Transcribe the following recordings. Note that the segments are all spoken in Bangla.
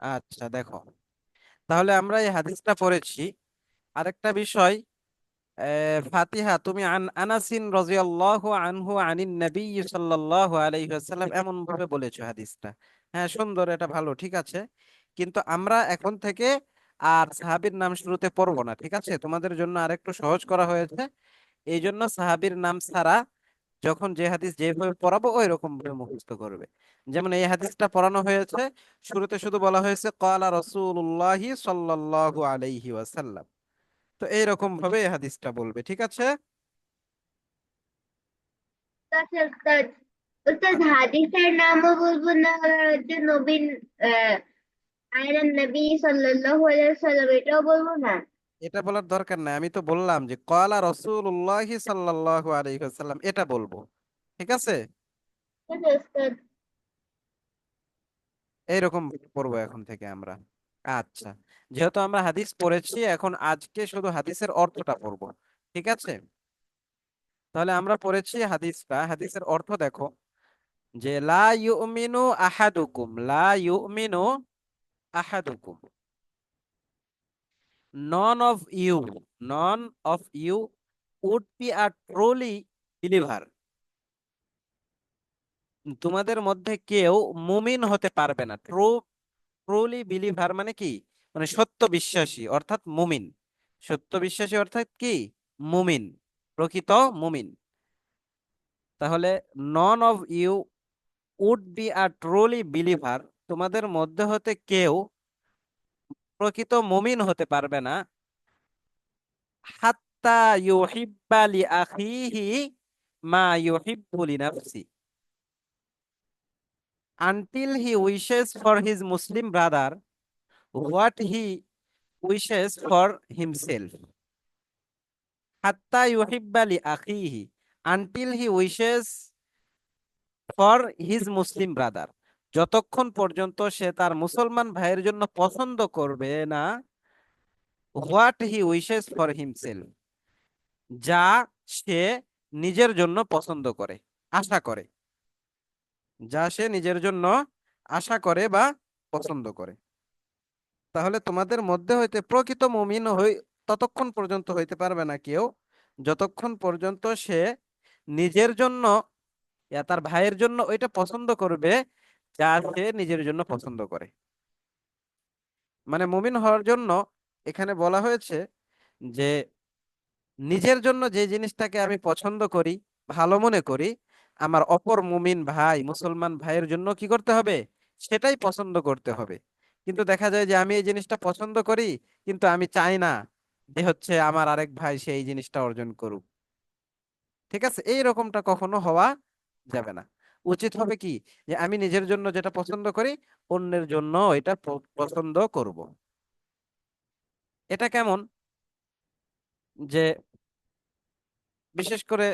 আচ্ছা দেখো, তাহলে আমরা এই হাদিসটা পড়েছি। আরেকটা বিষয়, ফাতিহা তুমি আনাসিন রাদিয়াল্লাহু আনহু আনিন নবী সাল্লাল্লাহু আলাইহি ওয়াসাল্লাম এমন ভাবে বলেছো হাদিসটা। হ্যাঁ সুন্দর, এটা ভালো, ঠিক আছে। কিন্তু আমরা এখন থেকে আর সাহাবীর নাম শুরুতে পড়বো না, ঠিক আছে? তোমাদের জন্য আরেকটু সহজ করা হয়েছে। এই জন্য সাহাবীর নাম ছাড়া যখন যে হাদিস যেভাবে পড়াবো ওই রকম ভাবে মুখস্থ করবে। যেমন এই হাদিসটা পড়ানো হয়েছে, শুরুতে শুধু বলা হয়েছে ক্বালা রাসূলুল্লাহি সাল্লাল্লাহু আলাইহি ওয়াসাল্লাম। তো এইরকম ভাবে এই হাদিসটা বলবে, ঠিক আছে? আচ্ছা উস্তাদ, উস্তাদ হাদিসের নামও বলবো না আর হচ্ছে নবীন আহ আয়রন নবী সাল্লাল্লাহু আলাইহি সাল্লাম এটাও বলবো না? এটা বলার দরকার নাই, আমি তো বললাম যে ক্বালা রাসূলুল্লাহি সাল্লাল্লাহু আলাইহি ওয়াসাল্লাম এটা বলবো, ঠিক আছে? আচ্ছা উস্তাদ। এইরকম পড়বো এখন থেকে আমরা। আচ্ছা, যেহেতু আমরা হাদিস পড়েছি, এখন আজকে শুধু হাদিসের অর্থটা পড়বো, ঠিক আছে? তাহলে আমরা পড়েছি হাদিসটা, হাদিসের অর্থ দেখো, যে লা ইউমিনু আহাদুকুম, লা ইউমিনু আহাদুকুম, none of you, none of you would be a truly believer, তোমাদের মধ্যে কেউ মুমিন হতে পারবে না। ট্রুলি বিলিভার মানে কি? মানে সত্য বিশ্বাসী অর্থাৎ মুমিন। সত্য বিশ্বাসী অর্থাৎ কি? মুমিন, প্রকৃত মুমিন। তাহলে none of you would be a truly believer, তোমাদের মধ্যে হতে কেউ প্রকৃত মুমিন হতে পারবে না, হাত্তা ইউহিব্বা লি আখিহি মা ইউহিব্বু লিনাফসি, until he wishes for his Muslim brother what he wishes for himself. Hatta yuhibba li akhihi, until he wishes for his Muslim brother, যতক্ষণ পর্যন্ত সে তার মুসলমান ভাইয়ের জন্য পছন্দ করবে না, what he wishes for himself, যা সে নিজের জন্য পছন্দ করে, আশা করে, যা সে নিজের জন্য আশা করে বা পছন্দ করে। তাহলে তোমাদের মধ্যে হইতে প্রকৃত মুমিন ততক্ষণ পর্যন্ত হইতে পারবে না কেউ, যতক্ষণ পর্যন্ত সে নিজের জন্য তার ভাইয়ের জন্য ওইটা পছন্দ করবে যা সে নিজের জন্য পছন্দ করে। মানে মুমিন হওয়ার জন্য এখানে বলা হয়েছে যে নিজের জন্য যে জিনিসটাকে আমি পছন্দ করি, ভালো মনে করি, আমার অপর মুমিন ভাই, মুসলমান ভাইয়ের জন্য কি করতে হবে? সেটাই পছন্দ করতে হবে। কিন্তু দেখা যায় যে আমি এই জিনিসটা পছন্দ করি, কিন্তু আমি চাই না যে হচ্ছে আমার আরেক ভাই সেই জিনিসটা অর্জন করুক। ঠিক আছে, এই রকমটা কখনো হওয়া যাবে না। উচিত হবে কি, যে আমি নিজের জন্য যেটা পছন্দ করি, অন্যের জন্য এটা পছন্দ করব। এটা কেমন, যে বিশেষ করে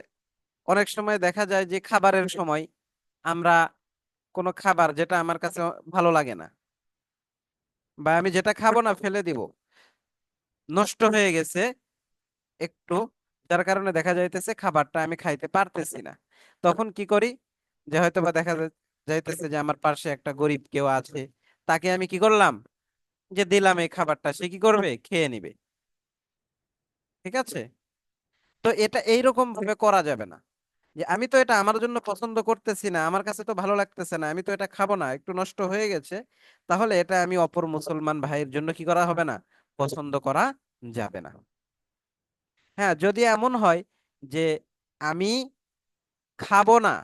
অনেক সময় দেখা যায় যে খাবারের সময় আমরা কোনো খাবার যেটা আমার কাছে ভালো লাগে না, বা আমি যেটা খাবো না ফেলে দিব, নষ্ট হয়ে গেছে একটু, যার কারণে দেখা যাইতেছে খাবারটা আমি খাইতে পারতেছি না, তখন কি করি, যে হয়তো বা যাইতেছে যে আমার পাশে একটা গরিব কেউ আছে, তাকে আমি কি করলাম, যে দিলাম এই খাবারটা, সে কি করবে, খেয়ে নিবে। ঠিক আছে? তো এটা এইরকম ভাবে করা যাবে না, যে আমি তো এটা আমার জন্য পছন্দ করতেছি না, আমার কাছে তো ভালো লাগতেছে না, আমি তো এটা খাবো না, একটু নষ্ট হয়ে গেছে, তাহলে এটা আমি অপর মুসলমান ভাইয়ের জন্য কি করা হবে না, পছন্দ করা যাবে না। হ্যাঁ, যদি এমন হয় যে আমি খাবো না,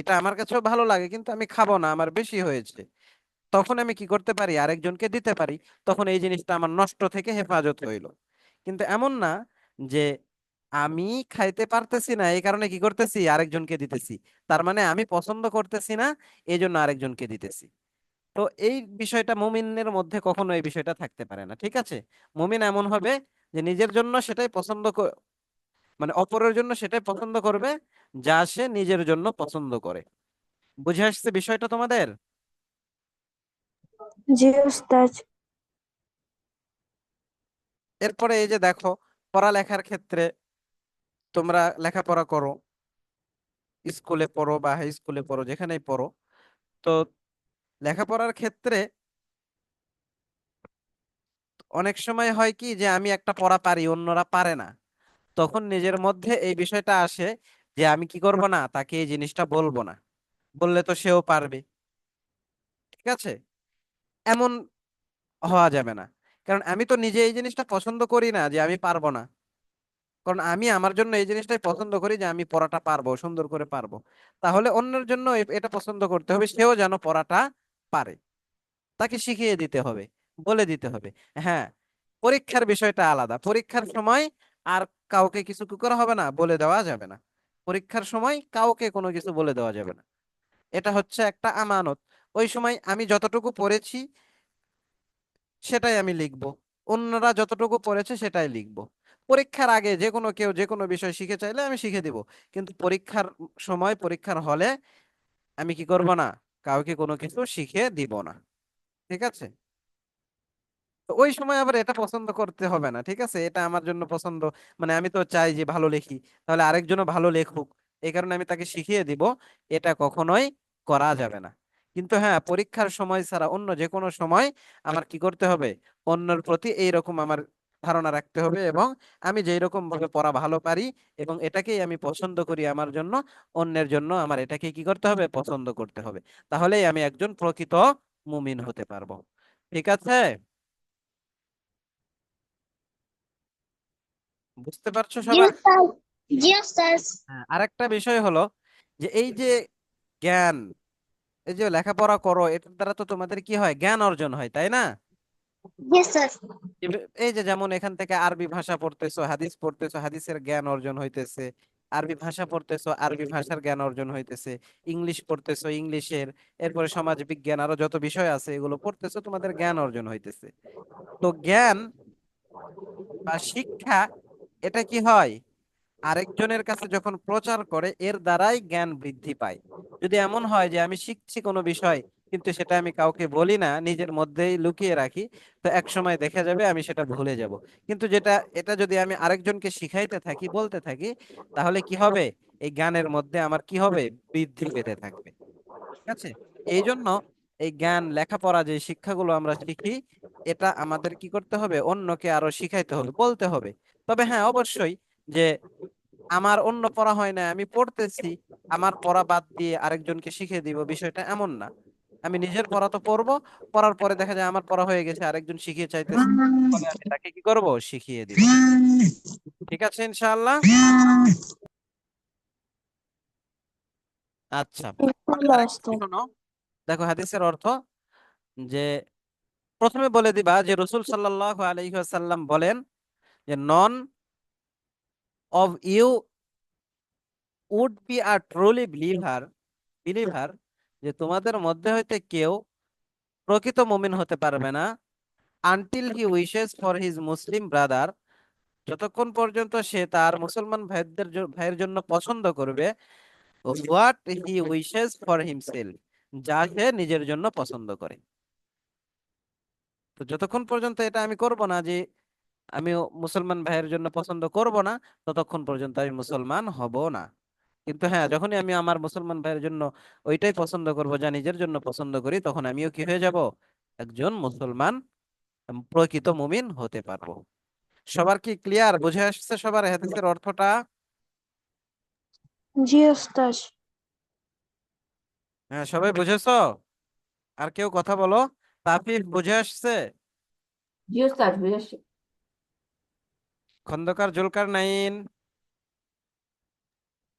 এটা আমার কাছেও ভালো লাগে কিন্তু আমি খাবো না, আমার বেশি হয়েছে, তখন আমি কি করতে পারি, আরেকজনকে দিতে পারি, তখন এই জিনিসটা আমার নষ্ট থেকে হেফাজত হইলো। কিন্তু এমন না যে আমি খাইতে পারতেছি না এই কারণে কি করতেছি, আরেকজনকে দিতেছি, তার মানে আমি পছন্দ করতেছি না এই জন্য আরেকজনকে দিতেছি। তো এই বিষয়টা মুমিনের মধ্যে কখনো এই বিষয়টা থাকতে পারে না, ঠিক আছে? মুমিন এমন হবে যে নিজের জন্য সেটাই মানে অপরের জন্য সেটাই পছন্দ করবে যা সে নিজের জন্য পছন্দ করে। বুঝে আসছে বিষয়টা তোমাদের? জি উস্তাদ। এরপরে এই যে দেখো, পড়ালেখার ক্ষেত্রে তোমরা লেখাপড়া করো, স্কুলে পড়ো বা হাই স্কুলে পড়ো, যেখানেই পড়ো, তো লেখাপড়ার ক্ষেত্রে অনেক সময় হয় কি যে আমি একটা পড়া পারি অন্যরা পারে না, তখন নিজের মধ্যে এই বিষয়টা আসে যে আমি কি করব না, তাকে এই জিনিসটা বলবো না, বললে তো সেও পারবে। ঠিক আছে, এমন হওয়া যাবে না। কারণ আমি তো নিজে এই জিনিসটা পছন্দ করি না যে আমি পারবো না, কারণ আমি আমার জন্য এই জিনিসটাই পছন্দ করি যে আমি পড়াটা পারবো, সুন্দর করে পারবো। তাহলে অন্যের জন্য এটা পছন্দ করতে হবে সেও যেন পড়াটা পারে, তাকে শিখিয়ে দিতে হবে, বলে দিতে হবে। হ্যাঁ, পরীক্ষার বিষয়টা আলাদা। পরীক্ষার সময় আর কাউকে কিছু কি করা হবে না, বলে দেওয়া যাবে না। পরীক্ষার সময় কাউকে কোনো কিছু বলে দেওয়া যাবে না, এটা হচ্ছে একটা আমানত। ওই সময় আমি যতটুকু পড়েছি সেটাই আমি লিখবো, অন্যরা যতটুকু পড়েছে সেটাই লিখবো। পরীক্ষার আগে যে কোনো কেউ যে কোনো বিষয় শিখে চাইলে আমি শিখে দিব, কিন্তু পরীক্ষার সময়, পরীক্ষার হলে আমি কি করব না, কাউকে কোনো কিছু শিখে দিব না। ঠিক আছে, তো ওই সময় আবার এটা পছন্দ করতে হবে না। ঠিক আছে, এটা আমার জন্য পছন্দ, মানে আমি তো চাই যে ভালো লিখি, তাহলে আরেকজনও ভালো লেখুক, এই কারণে আমি তাকে শিখিয়ে দিব, এটা কখনোই করা যাবে না। কিন্তু হ্যাঁ, পরীক্ষার সময় ছাড়া অন্য যে কোনো সময় আমার কি করতে হবে, অন্যের প্রতি এইরকম আমার ধারণা রাখতে হবে, এবং আমি যেই রকম ভাবে পড়া ভালো পারি এবং এটাকেই আমি পছন্দ করি আমার জন্য, অন্যের জন্য আমার এটাকে কি করতে হবে, পছন্দ করতে হবে। তাহলেই আমি একজন প্রকৃত মুমিন হতে পারবো। ঠিক আছে, বুঝতে পারছো জি সবাই? স্যার। জি স্যার। হ্যাঁ, আরেকটা বিষয় হলো যে এই যে জ্ঞান, এই যে লেখাপড়া করো, এটার দ্বারা তো তোমাদের কি হয়, জ্ঞান অর্জন হয়, তাই না? জি স্যার। এই যে যেমন এখান থেকে আরবি ভাষা পড়তেছো, হাদিস পড়তেছো, হাদিসের জ্ঞান অর্জন হইতেছে। আরবি ভাষা পড়তেছো, আরবি ভাষার জ্ঞান অর্জন হইতেছে। ইংলিশ পড়তেছো, ইংলিশের। এরপরে সমাজ বিজ্ঞান, আরো যত বিষয় আছে এগুলো পড়তেছো, তোমাদের জ্ঞান অর্জন হইতেছে। তো জ্ঞান বা শিক্ষা, এটা কি হয়, আরেকজনের কাছে যখন প্রচার করে এর দ্বারাই জ্ঞান বৃদ্ধি পায়। যদি এমন হয় যে আমি শিখছি কোনো বিষয় কিন্তু সেটা আমি কাউকে বলি না, নিজের মধ্যেই লুকিয়ে রাখি, তো এক সময় দেখা যাবে আমি সেটা ভুলে যাব। কিন্তু এটা যদি আমি আরেকজনকে শিখাইতে থাকি, বলতে থাকি, তাহলে কি হবে, এই জ্ঞানের মধ্যে আমার কি হবে, বৃদ্ধি পেতে থাকবে। ঠিক আছে, এই জন্য এই জ্ঞান, লেখাপড়া, যে শিক্ষাগুলো আমরা শিখি, এটা আমাদের কি করতে হবে, অন্যকে আরো শিখাইতে হবে, বলতে হবে। তবে হ্যাঁ, অবশ্যই যে আমার অন্য পড়া হয় না, আমি পড়তেছি, আমার পড়া বাদ দিয়ে আরেকজনকে শিখিয়ে দিব, বিষয়টা এমন না। আমি নিজের পড়া তো পড়বো, পড়ার পরে দেখা যায় আমার পড়া হয়ে গেছে, আরেকজন শিখিয়ে চাইতেছে, ফলে আমি তাকে কি করব, শিখিয়ে দিব। ঠিক আছে, ইনশাআল্লাহ। আচ্ছা, তাহলে হ্যালো আরেকটা ওস্তাদ। শোনো। দেখো হাদিসের অর্থ, যে প্রথমে বলে দিবা যে রসুল সাল্লাল্লাহু আলাইহি ওয়াসাল্লাম বলেন যে none of you would be a truly believer, যে তোমাদের মধ্যে হইতে কেউ প্রকৃত মুমিন হতে পারবে না until he wishes for his Muslim brother, যতক্ষণ পর্যন্ত সে তার মুসলমান ভাইয়ের জন্য পছন্দ করবে what he wishes for himself, যা সে নিজের জন্য পছন্দ করে। তো যতক্ষণ পর্যন্ত এটা আমি করব না, যে আমি মুসলমান ভাইয়ের জন্য পছন্দ করব না, ততক্ষণ পর্যন্ত আমি মুসলমান হব না। কিন্তু হ্যাঁ, যখনই আমি আমার মুসলমান ভাইয়ের জন্য ওইটাই পছন্দ করব যা নিজের জন্য পছন্দ করি, তখন আমিও কি হয়ে যাব, একজন মুসলমান, প্রকৃত মুমিন হতে পারবো। সবার কি ক্লিয়ার, বুঝে আসছে সবার হাদিসের অর্থটা? জি ওস্তাদ। হ্যাঁ, সবাই বুঝেছো? আর কেউ কথা বলো। তাফিফ, বুঝে আসছে? জি ওস্তাদ বুঝেছি। খন্দকার, জুলকার নাইন?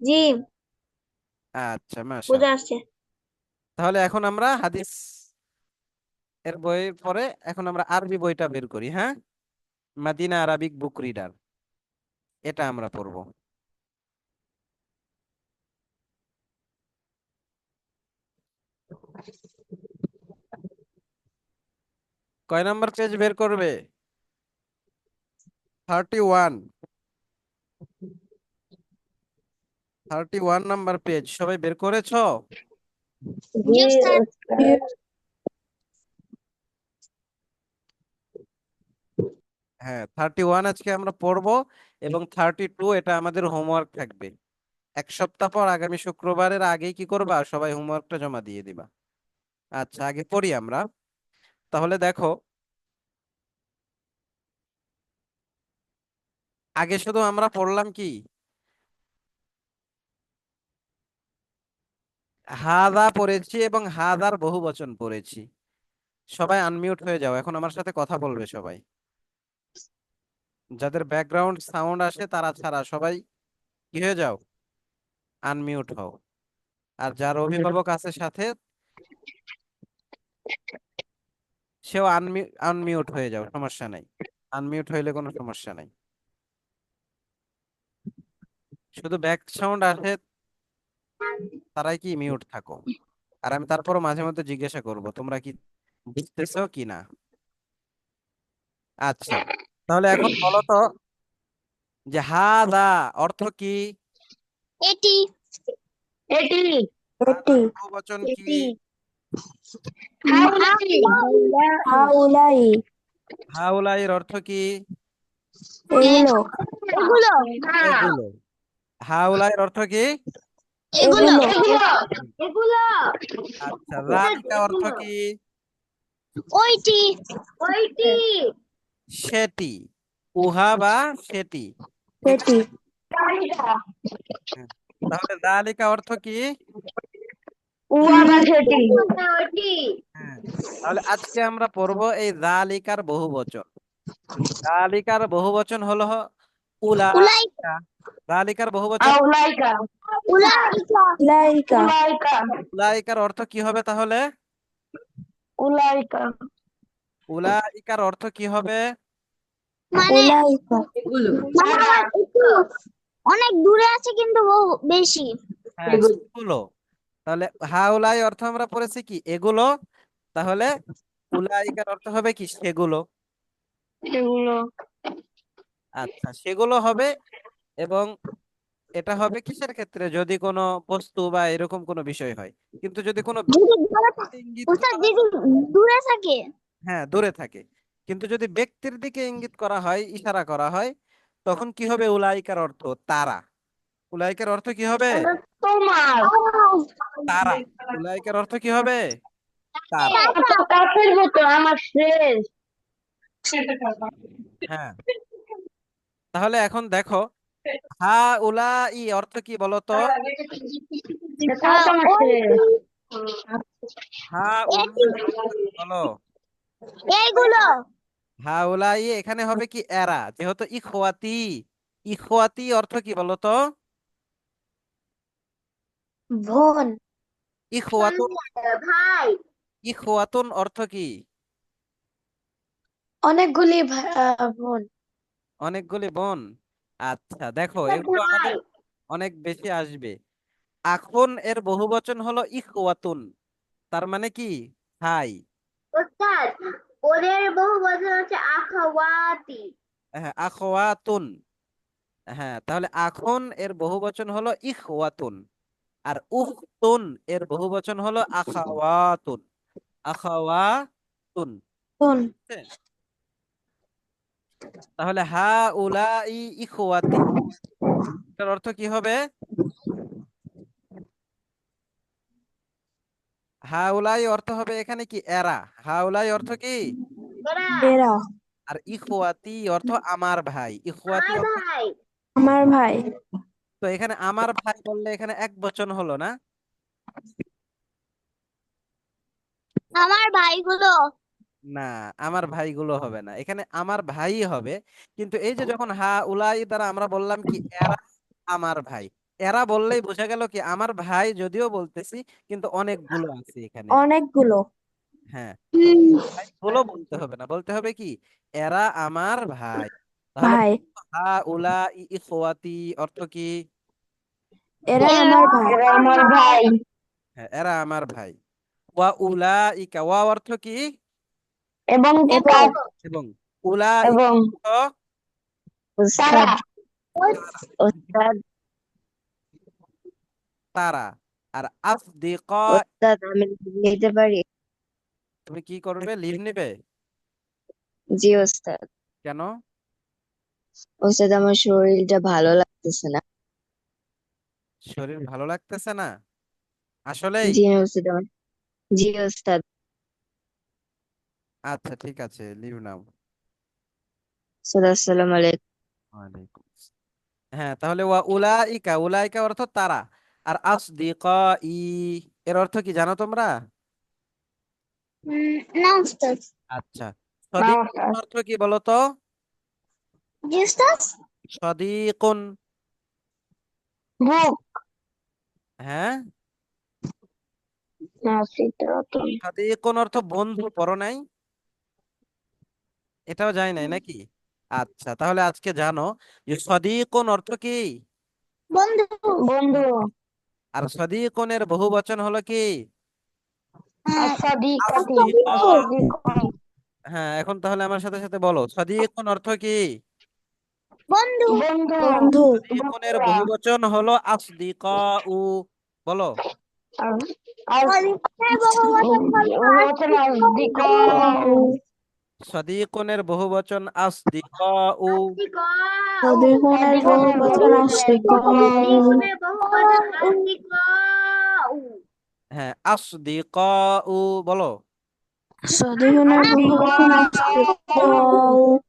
জি, আচ্ছা, বুঝে মাশাআল্লাহ। আসছে। তাহলে এখন আমরা হাদিস এর বইয়ের পরে এখন আমরা আরবি বইটা বের করি, হ্যাঁ। মাদিনা আরাবিক বুক রিডার, এটা আমরা পড়বো। কয় নাম্বার পেজ বের করবে? 31। 31 নাম্বার পেজ সবাই বের করেছো? জি ওস্তাদ। হ্যাঁ, 31 আজকে আমরা পড়বো, এবং 32 এটা আমাদের হোমওয়ার্ক থাকবে। এক সপ্তাহ পর আগামী শুক্রবারের আগেই কি করবা, সবাই হোমওয়ার্কটা জমা দিয়ে দিবা। আচ্ছা, আগে পড়ি আমরা। তাহলে দেখো, আগে শুধু আমরা পড়লাম কি হাদা পড়েছি এবং হাদার বহুবচন পড়েছি। সবাই আনমিউট হয়ে যাও, এখন আমার সাথে কথা বলবে সবাই। যাদের ব্যাকগ্রাউন্ড সাউন্ড আসে তারা ছাড়া সবাই কি হয়ে যাও, আনমিউট হও। আর যার অভিভাবক আছে সাথে সেও আনমিউট হয়ে যাও, সমস্যা নাই। আনমিউট হইলে কোনো সমস্যা নাই, শুধু ব্যাক সাউন্ড আসে তারাই কি মিউট থাকো। আর আমি তারপরও মাঝে মধ্যে জিজ্ঞাসা করব তোমরা কি বুঝতেছো কি না। আচ্ছা, তাহলে এখন বলো তো যে হাদা অর্থ কি? এটি এটি হাদার বহুবচন কি? হাউলাই হাউলাই হাউলাইয়ের অর্থ কি? এগুলো এগুলো এগুলো। হাউলাইয়ের অর্থ কি? এগুলো এগুলো এগুলো এগুলো আচ্ছা, যালিকা অর্থ কি? ওইটি ওইটি সেটি। উহা বা সেটি, ঠিক সেটি আছে। হ্যাঁ। তাহলে যালিকা অর্থ কি? ওটি হ্যাঁ, তাহলে আজকে আমরা পড়বো এই যালিকার বহুবচন। যালিকার বহুবচন হলো উলাইকা উলাইকা। যালিকার বহুবচন উলাইকা উলাইকা লাইকা উলাইকার অর্থ কি হবে তাহলে? উলাইকা উলাইকার অর্থ কি হবে? মানে উলাইকা মানে একটু অনেক দূরে আছে কিন্তু বহু বেশি হ্যাঁ, সেগুলো। তাহলে হাউলাই অর্থ আমরা পড়েছি কি এগুলো, তাহলে উলাইকার অর্থ হবে কি সেগুলো। এগুলো আচ্ছা, সেগুলো হবে। এবং এটা হবে কিসের ক্ষেত্রে, যদি কোনো বস্তু বা এরকম কোনো বিষয় হয়। কিন্তু যদি কোনো যদি দূরে ইঙ্গিত উস্তাদ করা যদি দূরে থাকে হ্যাঁ দূরে থাকে, কিন্তু যদি ব্যক্তির দিকে ইঙ্গিত করা হয়, ইশারা করা হয়, তখন কি হবে উলাইকার অর্থ তারা। উলাইকার অর্থ কি হবে? তোমার তারা। উলাইকার অর্থ কি হবে? তারা। কাপের মতো আমার শেষ হ্যাঁ, তাহলে এখন দেখো হা উলা ই অর্থ কি বলতো? হা উলা ই অর্থ কি বলো? এইগুলো হা উলা ই এখানে হবে কি এরা, যেহেতু ইখওয়াতি। ইখওয়াতি অর্থ কি বলতো? বোন ইখওয়াতুন। ভাই ইখওয়াতুন অর্থ কি? অনেকগুলি বোন অনেকগুলি বোন। আচ্ছা, দেখো এগুলো ভাই আমাদের অনেক বেশি আসবে। আখুন এর বহুবচন হলো ইখওয়াতুন, তার মানে কি ভাই। ওস্তাদ ওদের বহু বছর হচ্ছে আখাওয়াতি হ্যাঁ, আখওয়াতুন। হ্যাঁ, তাহলে আখুন এর বহুবচন হলো ইখওয়াতুন। আর উখতুন এর বহুবচন হলো আখাওয়াতুন। আখাওয়াতুন। বোন ঠিক আছে? তাহলে হা উলা ই ইখওয়াতি, এটার অর্থ কি হবে? হাউলাই অর্থ হবে এখানে কি এরা। হাউলাই অর্থ কি? ওরা এরা আর ইখওয়াতি অর্থ আমার ভাই। ইখওয়াতি আমার অর্থ ভাই আমার ভাই তো এখানে আমার ভাই বললে এখানে এক বচন হলো না? আমার ভাইগুলো না, আমার ভাইগুলো হবে না, এখানে আমার ভাই হবে। কিন্তু এই যে যখন হা উলাই দ্বারা আমরা বললাম কি এরা আমার ভাই, এরা বললেই বোঝা গেল কি আমার ভাই যদিও বলতেছি কিন্তু অনেকগুলো আছে এখানে। অনেকগুলো হ্যাঁ, ভাইগুলো বলতে হবে না, বলতে হবে কি এরা আমার ভাই। তাহলে ভাই হা উলা ইখওয়াতি অর্থ কি? এরা আমার ভাই আমার ভাই হ্যাঁ, এরা আমার ভাই। ওয়া উলা ইকা, ওয়া অর্থ কি? এবং এবং এবং উলা এবং ইকা সারা তারা। ওস্তাদ তারা। আর আসদিকা, ওস্তাদ আমি নিতে পারি তুমি কি করবে, লিভ নেবে? জি ওস্তাদ কেন? ওস্তাদ আমার শরীরটা ভালো লাগতেছে না শরীর ভালো লাগতেছে না আসলেই? জি ওস্তাদ জি ওস্তাদ আচ্ছা, ঠিক আছে, লিভ নাও। ওস্তাদ আসসালামু আলাইকুম ওয়ালাইকুম হ্যাঁ, তাহলে ওয়া উলাইকা, উলাইকা অর্থ তারা। আর আসদিকাই এর অর্থ কি জানো তোমরা? না উস্তাদ। আচ্ছা, না সদীকুন ওস্তাদ। অর্থ কি বলো তো? জি উস্তাদ। সদীকুন। বুক। হ্যাঁ, না সিদ্ধাতুন। সদীকুন অর্থ বন্ধু, পড়ো নাই? এটাও যায় নাই নাকি? আচ্ছা, তাহলে আজকে জানো যে সদীকুন অর্থ কি। বন্ধু। বন্ধু। আর সদীকুনের বহু বচন হলো কি? আসাদিকাতি। আসদিকা। আসাদিকাতি। হ্যাঁ, এখন তাহলে আমার সাথে সাথে বলো সদীকুন অর্থ কি। বন্ধু। বন্ধু। বন্ধু। সদীকুনের বহু বচন হলো আসদিকাউ। বলো। আর আর হ্যাঁ বহুবচন হলো বহুবচন আসদিকাউ। সদীকুনের বহু বচন আসদিকাউ। আসদিকাউ। সদিগুণের বহু সদিগুণের বচন আসদিকাউ। বহুবচন আসদিকাউ। হ্যাঁ, আসদিকাউ। বলো। সদিগুণের বহু বচন আসদিকাউ।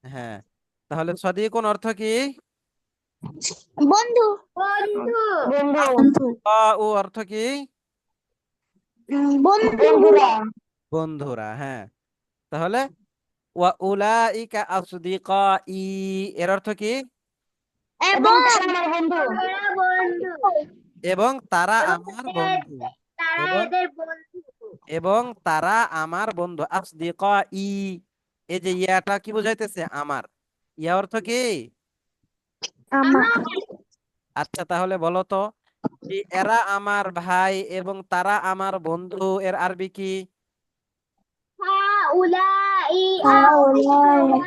হ্যাঁ, তাহলে সদীকুন অর্থ কি? বন্ধু। বন্ধু। বন্ধু। বন্ধু। আসদিকাউ অর্থ কি? বন্ধু। বন্ধুরা। বন্ধুরা। হ্যাঁ, তাহলে ওয়া উলাইকা আসদিকাই এর অর্থ কি? এবং এবং তারা আমার বন্ধু। তারা বন্ধু। এবং তারা এবং আমার বন্ধু। তারা এবং এদের বন্ধু। এবং তারা আমার বন্ধু। আসদিকাই, এই যে ইয়াটা কি বোঝাইতেছে? আমার। ইয়া অর্থ কি? আমার। আমার। আচ্ছা, তাহলে বলো তো যে এরা আমার ভাই এবং তারা আমার বন্ধু এর আরবি কি? هؤلاء هؤلاء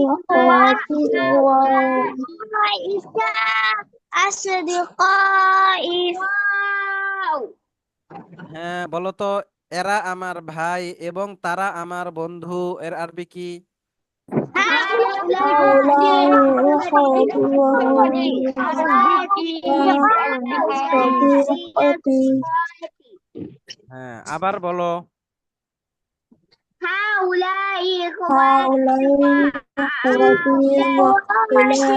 إخوتي أولئك أصدقائي. واو. হ্যাঁ, বলো তো এরা আমার ভাই এবং তারা আমার বন্ধু এর আরবি কি? هؤلاء هؤلاء إخوتي أولئك وصديقتي. হ্যাঁ, আবার বলো। هؤلاء إخواني هؤلاء إخوتي وأولئك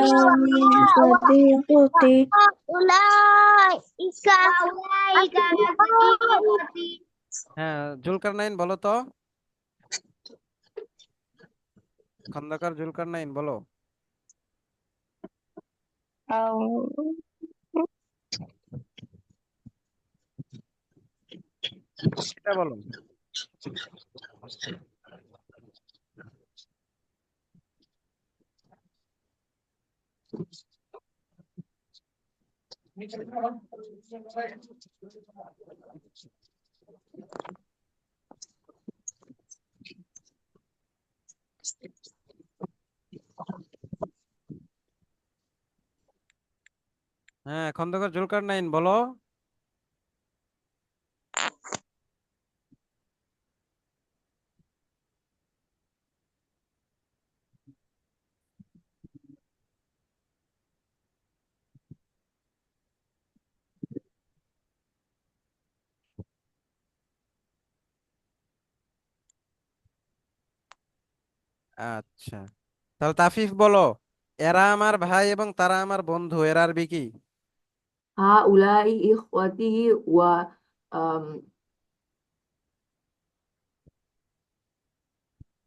صديقتي. أولئك صديقتي. হ্যাঁ, জুলকারনাইন বলো তো। খন্দকার জুলকারনাইন বলো। এটা বলো। হ্যাঁ, খন্দকার জুলকারনাইন বলো। আচ্ছা, তাহলে তাফিফ বলো এরা আমার ভাই এবং তারা আমার বন্ধু এর আরবি কি? هؤلاء إخوتي و أم،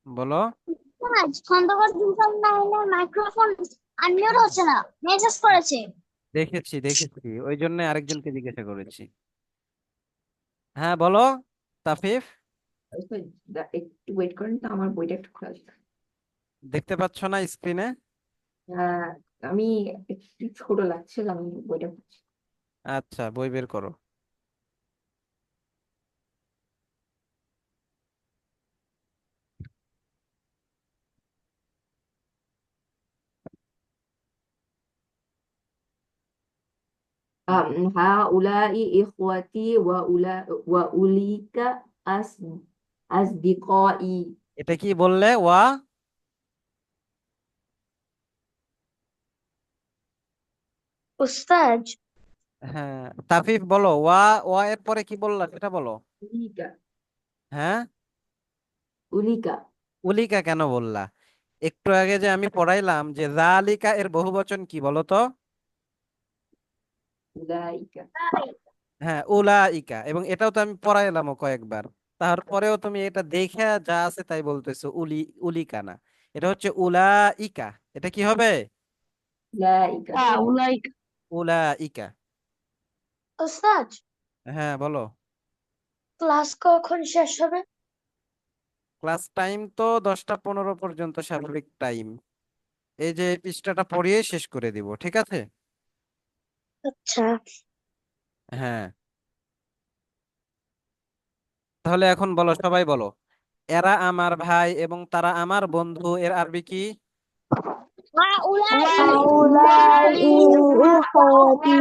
বলো। খন্দকার জুলকার নাইনের মাইক্রোফোন আনমিউট হচ্ছে না, মেসেজ করেছে। দেখেছি দেখেছি, ওই জন্য আরেকজনকে জিজ্ঞাসা করেছি। হ্যাঁ, বলো তাফিফ। একটু ওয়েট করেন তো, আমার বইটা একটু খোলা যাক। দেখতে পাচ্ছ না স্ক্রিনে? আহ, আমি একটু ছোট লাগছে, আমি বইটা খুলছি। আচ্ছা, বই বের করো। هؤلاء إخوتي وأولئك أص- أصدقائي. এটা কি বললে? ওয়া। উস্তাদ। হ্যাঁ, তাফিফ বলো ওয়া। ওয়া এর পরে কি বললা সেটা বলো। أولئك. হ্যাঁ, أولئك. উলিকা কেন বললা? একটু আগে যে আমি পড়াইলাম যে যালিকা এর বহুবচন কি বলো তো? উলাইকা। হ্যাঁ, উলাইকা। এবং এটাও তো আমি পড়াইলামও কয়েকবার। তারপরেও তুমি এটা দেখে যা আছে তাই বলতেছো, উলিকা না, এটা হচ্ছে উলাইকা। এটা কি হবে? উলাইকা। উলাইকা। উলাইকা। ওস্তাদ, হ্যাঁ, বলো। ক্লাস কখন শেষ হবে? ক্লাস টাইম তো 10টা 15 পর্যন্ত স্বাভাবিক টাইম। এই যে পৃষ্ঠাটা পড়িয়ে শেষ করে দিব, ঠিক আছে? আচ্ছা। হ্যাঁ, তাহলে এখন বলো, সবাই বলো। এরা আমার ভাই এবং তারা আমার বন্ধু, এর আরবি কি? هؤلاء إخوتي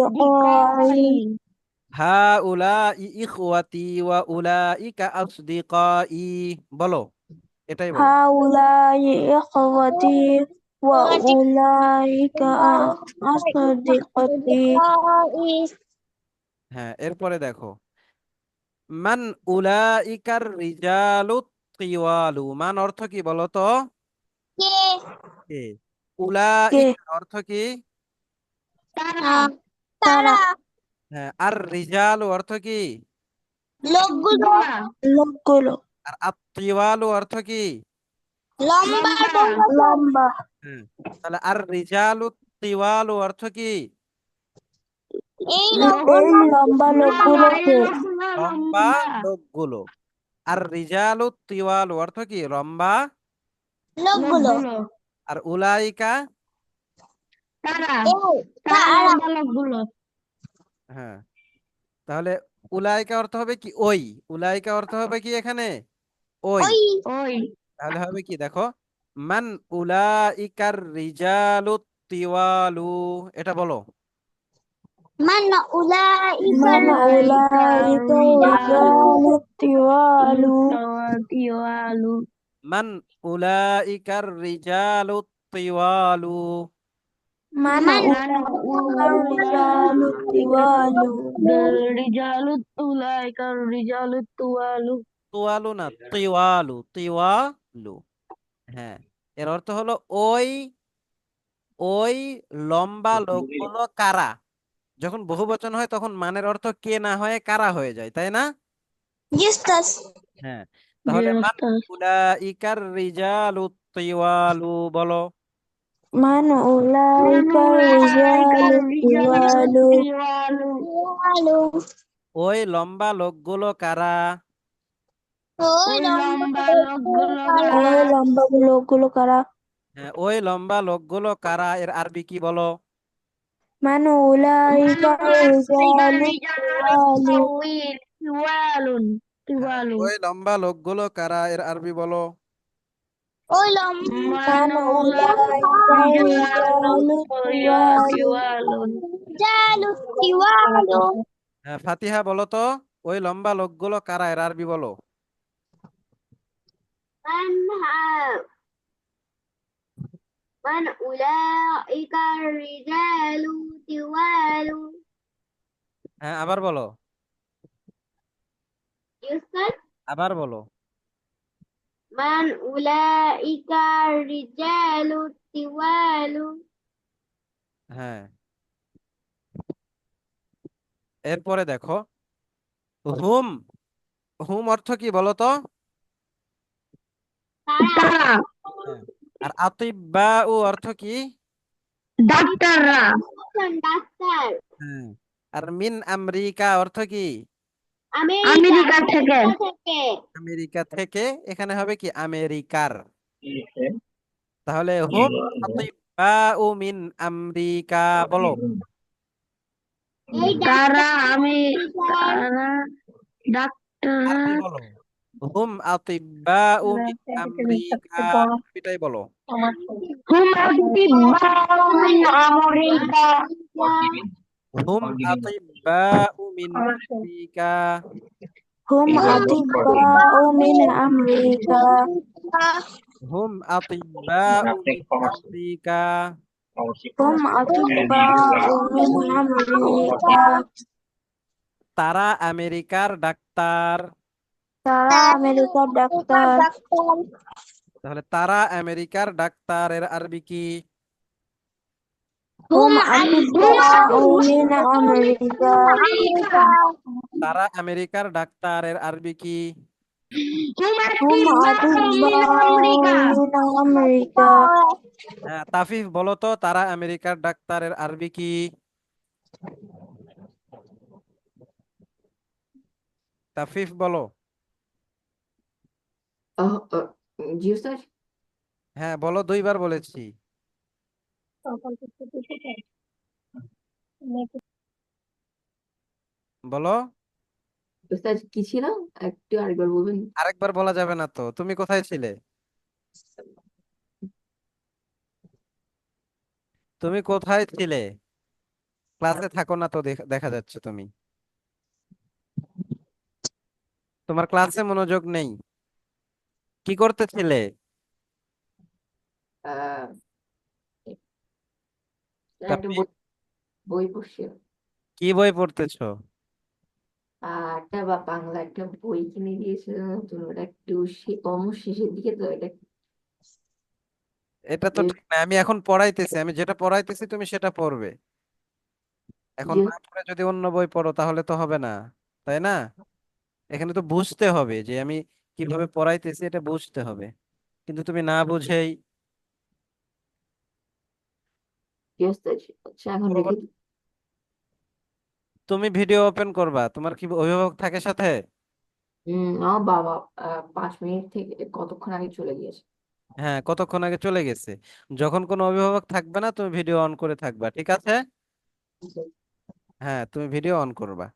وأصدقائي. হাউলাই ইখওয়াতি ওয়া উলাইকা আসদিকাই। বলো, এটাই বলো। هؤلاء إخوتي وأولئك أصدقائي. হ্যাঁ, এরপরে দেখো, মান উলাইকার রিজালু তিওয়ালু। মান অর্থ কি বলো তো? কে। কে? উলাইকা অর্থ কি? তারা। হ্যাঁ, আর রিজালু অর্থ কি? লোকগুলো। লোকগুলো। আর আত্তিওয়ালু অর্থ কি? লম্বা। লম্বা। হ্যাঁ, তাহলে আর রিজালু তিওয়ালু অর্থ কি? এই লম্বা লোকগুলোকে। লম্বা লোকগুলো। আর রিজালু তিওয়ালু অর্থ কি? লম্বা। লোকগুলো। আর উলাইকা? তারা লোকগুলো। হ্যাঁ, তাহলে উলাইকা অর্থ হবে কি? ওই। উলাইকা অর্থ হবে কি এখানে? ওই। ওই। তাহলে হবে কি দেখো, মান উলাইকার রিজালু তিওয়ালু। এটা বলো। من أولئك الرجال الطوال. মান উলাইকার রিজালু তিওয়ালু। من الرجال الطوال. الرجال الطوال. তোয়ালু না, তিওয়ালু, তিওয়ালু। হ্যাঁ, এর অর্থ হলো ওই, ওই লম্বা লোকগুলো কারা। যখন বহুবচন হয় তখন মানের অর্থ কে না হয়ে কারা হয়ে যায়, তাই না? Justus. হ্যাঁ, তাহলে মান উলাইকার রিজালু তিওয়ালু। বলো। من أولئك الرجال الطوال. ওই লম্বা লোকগুলো কারা? ওই লম্বা লোকগুলো কারা? হ্যাঁ, ওই লম্বা লোকগুলো কারা, এর আরবি কি বলো? من أولئك الرجال হ্যাঁ, الطوال. ওই লম্বা লোকগুলো কারা, এর আরবি বলো। من أولئك الرجال الطوال. হ্যাঁ, ফাতিহা বলো তো, ওই লম্বা লোকগুলো কারা, এর আরবি বলো। من أولئك الرجال طوال. হ্যাঁ, আবার বলো। يسكت. আবার বলো। من أولئك الرجال طوال. হ্যাঁ, এরপরে দেখো, হুম। হুম অর্থ কি বলো তো? তারা। হ্যাঁ, আর আতিব্বা ও অর্থ কি? ডাক্তাররা। ডাক্তার। হ্যাঁ, আর মিন আমেরিকা অর্থ কি? আমেরিকা থেকে। থেকে। আমেরিকা থেকে, এখানে হবে কি? আমেরিকার। তাহলে হুম আতিব্বাউ মিন আমেরিকা। বলো। এই তারা ডাক্তার। আরবি ডাক্তার। বলো। হুম আতিব্বাউ মিন আমেরিকা। এটাই বলো। হুম আতিব্বাউ মিন আমেরিকা। হুম আতিব্বাউ মিন আমেরিকা। হুম আতিব্বাউ মিন আমেরিকা. হুম আতিব্বাউ মিন আমেরিকা। হুম আতিব্বাউ মিন আমেরিকা. তারা আমেরিকার ডাক্তার। তারা আমেরিকার ডাক্তার। তাহলে তারা আমেরিকার ডাক্তারের আরবি কি? হুম আতিব্বাউ মিন আমেরিকা। তারা আমেরিকার ডাক্তারের আরবি কি? হুম আতিব্বাউ মিন আমেরিকা। হ্যাঁ, তাফিফ বলো তো তারা আমেরিকার ডাক্তারের আরবি কি? তাফিফ বলো। জি উস্তাদ। হ্যাঁ বলো, 2বার বলেছি। বলো। উস্তাদ কি ছিল, একটু আরেকবার বলবেন? আরেকবার বলা যাবে না তো, তুমি কোথায় ছিলে? তুমি কোথায় ছিলে? ক্লাসে থাকো না তো, দেখা যাচ্ছে তুমি তোমার ক্লাসে মনোযোগ নেই। কি করতেছিলে? আহ একটা তাফিফ, বই পড়ছি। কি বই পড়তেছো? একটা বাংলা একটা বই কিনে দিয়েছিল নতুন, ওটা একটু অলমোস্ট শেষের দিকে, তো এটা এটা তো ঠিক না, আমি এখন পড়াইতেছি, আমি যেটা পড়াইতেছি তুমি সেটা পড়বে। এখন জি না পড়ে যদি অন্য বই পড়ো তাহলে তো হবে না, তাই না? এখানে তো বুঝতে হবে যে আমি কিভাবে পড়াইতেছি, এটা বুঝতে হবে। কিন্তু তুমি না বুঝেই জি উস্তাদ। আচ্ছা এখন রেখে দিই। তুমি ভিডিও ওপেন করবা, তোমার কি অভিভাবক থাকে সাথে? আমার বাবা 5 মিনিট থেকে কতক্ষণ আগে চলে গিয়েছে। হ্যাঁ, কতক্ষণ আগে চলে গেছে। যখন কোনো অভিভাবক থাকবে না তুমি ভিডিও অন করে থাকবা, ঠিক আছে? হ্যাঁ, তুমি ভিডিও অন করবা।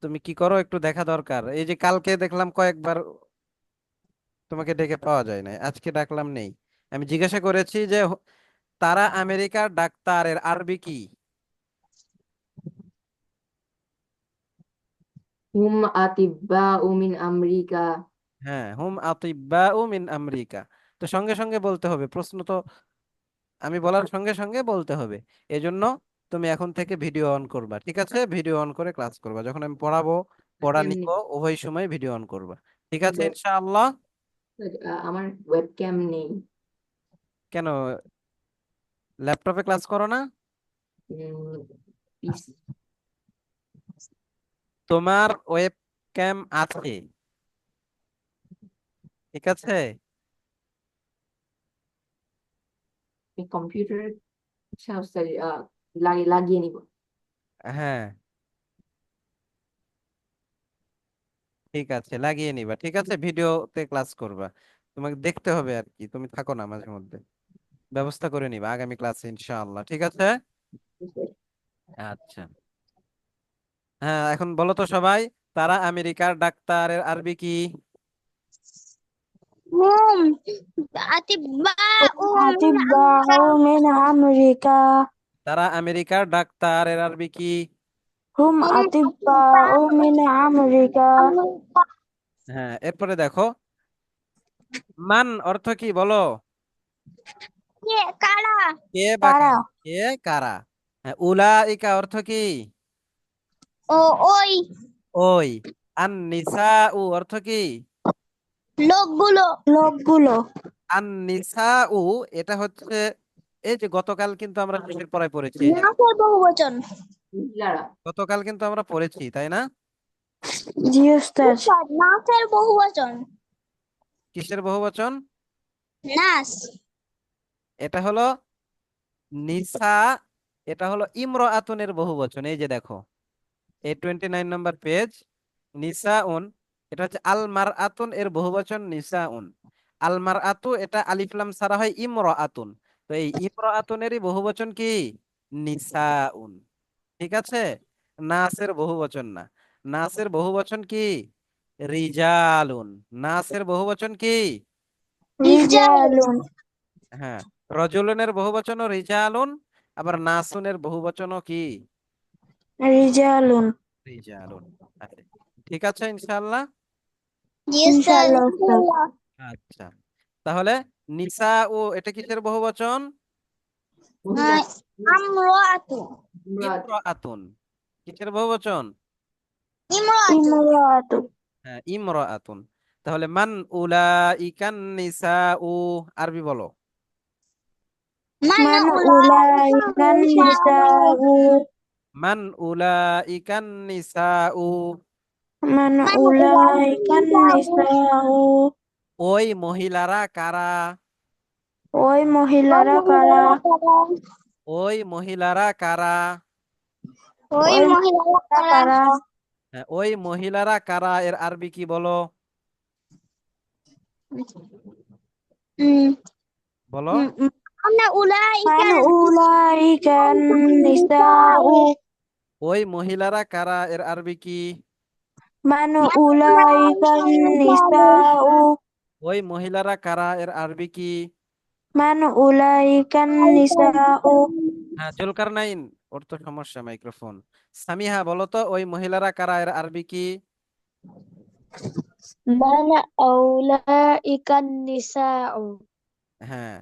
তুমি কি করো একটু দেখা দরকার। এই যে কালকে দেখলাম কয়েকবার তোমাকে ডেকে পাওয়া যায় না, আজকে ডাকলাম নেই। আমি জিজ্ঞাসা করেছি যে তারা আমেরিকার ডাক্তারের আরবি কি? হুম আতিব্বাউ মিন আমেরিকা। হ্যাঁ, হুম আতিব্বাউ মিন আমেরিকা। তো সঙ্গে সঙ্গে বলতে হবে, প্রশ্ন তো আমি বলার সঙ্গে সঙ্গে বলতে হবে। এজন্য তুমি এখন থেকে ভিডিও অন করবা, ঠিক আছে? ভিডিও অন করে ক্লাস করবা, যখন আমি পড়াবো পড়া এমনি নিবো উভয় সময় ভিডিও অন করবা, ঠিক আছে web- ইনশাআল্লাহ? আমার ওয়েবক্যাম নেই। কেন, ল্যাপটপে ক্লাস করো না? পিস তোমার ওয়েব ক্যাম আছে, ঠিক আছে? কম্পিউটারের সাহায্যে লাগিয়ে নিব। হ্যাঁ, ঠিক আছে, লাগিয়ে নিবা, ঠিক আছে, ভিডিওতে ক্লাস করবা। তোমাকে দেখতে হবে আর কি, তুমি থাকো না মাঝে মধ্যে। ব্যবস্থা করে নিবা আগামী ক্লাসে ইনশাআল্লাহ, ঠিক আছে? আচ্ছা। হ্যাঁ, এখন বলো তো সবাই, তারা আমেরিকার ডাক্তারের আরবি কি? هم أطباء من আতিব্বাউ মিন আমেরিকা। তারা আমেরিকার ডাক্তারের আরবি কি? হুম আতিব্বাউ মিন আমেরিকা। أمريكا. হ্যাঁ, এরপরে দেখো, মান অর্থ কি বলো? কারা কে বা তারা। কারা, কে কারা। হ্যাঁ, উলাইকা অর্থ কি? ও ওই ওই। আন নিসাউ অর্থ কি? লোকগুলো লোকগুলো। আন নিসাউ, এটা হচ্ছে, এই যে গতকাল কিন্তু আমরা শেষের পড়ায় পড়েছি, এই যে নাসের বহুবচন মহিলারা। গতকাল কিন্তু আমরা পড়েছি, তাই না? জি উস্তাদ। নাসের বহুবচন কিসের বহুবচন? নাস এটা হলো নিসা, এটা হলো ইমরাআতুনের বহুবচন। এই যে দেখো, এই 29 নম্বর পেজ, নিসাউন, এটা হচ্ছে আল মারআতুন এর বহুবচন নিসাউন। আল মারআতু এটা আলিফ লাম ছাড়া হয় ইমরাআতুন, তো এই ইমরাআতুনেরই বহুবচন কি? নিসাউন, ঠিক আছে? নাসের বহুবচন না। নাসের বহুবচন কি? রিজালুন। নাসের বহুবচন কি? রিজাল রিজালুন। হ্যাঁ, রজুলুনের বহুবচনও রিজালুন, আবার নাসুনের বহুবচনও কি? রিজালুন। রিজালুন। আচ্ছা, ঠিক আছে ইনশাআল্লাহ। জি স্যার ইনশাআল্লাহ উস্তাদ। আচ্ছা, তাহলে নিসা ও এটা কিসের বহুবচন? মহিলা। আমরাতু ইমরাত। ইমরাআতুন কিসের বহুবচন? ইমরাতু ইমরাতু। হ্যাঁ, ইমরাআতুন। তাহলে মান উলাইকান নিসাউ, আরবি বলো। মান উলাইকান নিসাউ মান উলাইকান নিসাউ, মান উলাইকান নিসাউ ওই মহিলারা কারা? ওই মহিলারা কারা? ওই মহিলারা কারা? ওই মহিলারা কারা? হ্যাঁ, ওই মহিলারা কারা এর আরবি কি বলো? বলো। মান উলাইকান নিসাউ ওই মহিলারা কারা এর আরবি কি? মান উলাইকান নিসাউ ওই মহিলারা কারা এর আরবি কি? মান উলাইকান নিসাউ হ্যাঁ, জুলকারনাইন, ওর তো সমস্যা মাইক্রোফোন। সামিহা বলো তো, ওই মহিলারা কারা এর আরবি কি? মান উলাইকান নিসাউ হ্যাঁ।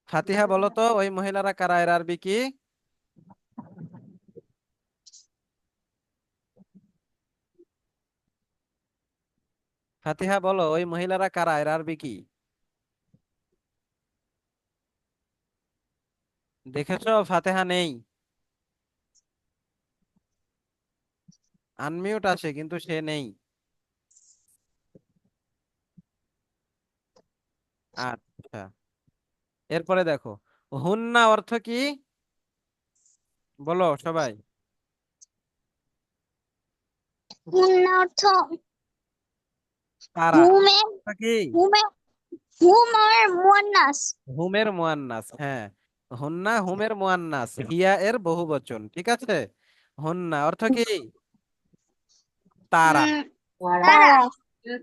ফাতিহা বলো তো, ওই মহিলারা কারা এর আরবি কি? ফাতিহা বলো, ওই মহিলারা কারা এর আরবি কি? দেখেছো ফাতিহা নেই, আনমিউট আছে কিন্তু সে নেই। আচ্ছা, এরপরে দেখো, হুন্না অর্থ কি বলো সবাই। অর্থ তারা হুমের অর্থ কি? হুমের হুমের মুয়ান্নাস। হুমের মুয়ান্নাস, হ্যাঁ। হুন্না হুমের মুয়ান্নাস, হিয়া এর বহুবচন, ঠিক আছে। হুন্না অর্থ কি? তারা। তারা তারা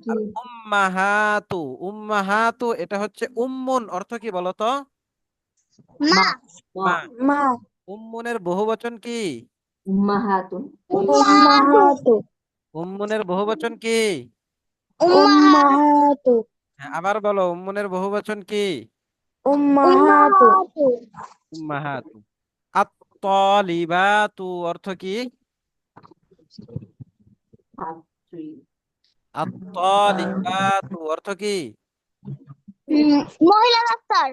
কি? আর উম্মাহাতু, উম্মাহাতু এটা হচ্ছে উম্মুন, অর্থ কি বলতো? মা মা মা মা। মা উম্মুনের বহুবচন কি? উম্মাহাতুন উম্মাহাতু উম্মাহাতু উম্মুনের বহুবচন কি? উম্মাহাতু উম্মাহাতু হ্যাঁ, আবার বলো, উম্মুনের বহুবচন কি? উম্মাহাতু উম্মাহাতু উম্মাহাতু। আত-তালিবাতু অর্থ কি? ছাত্রী আত-তালিবাতু অর্থ কি? মহিলা ডাক্তার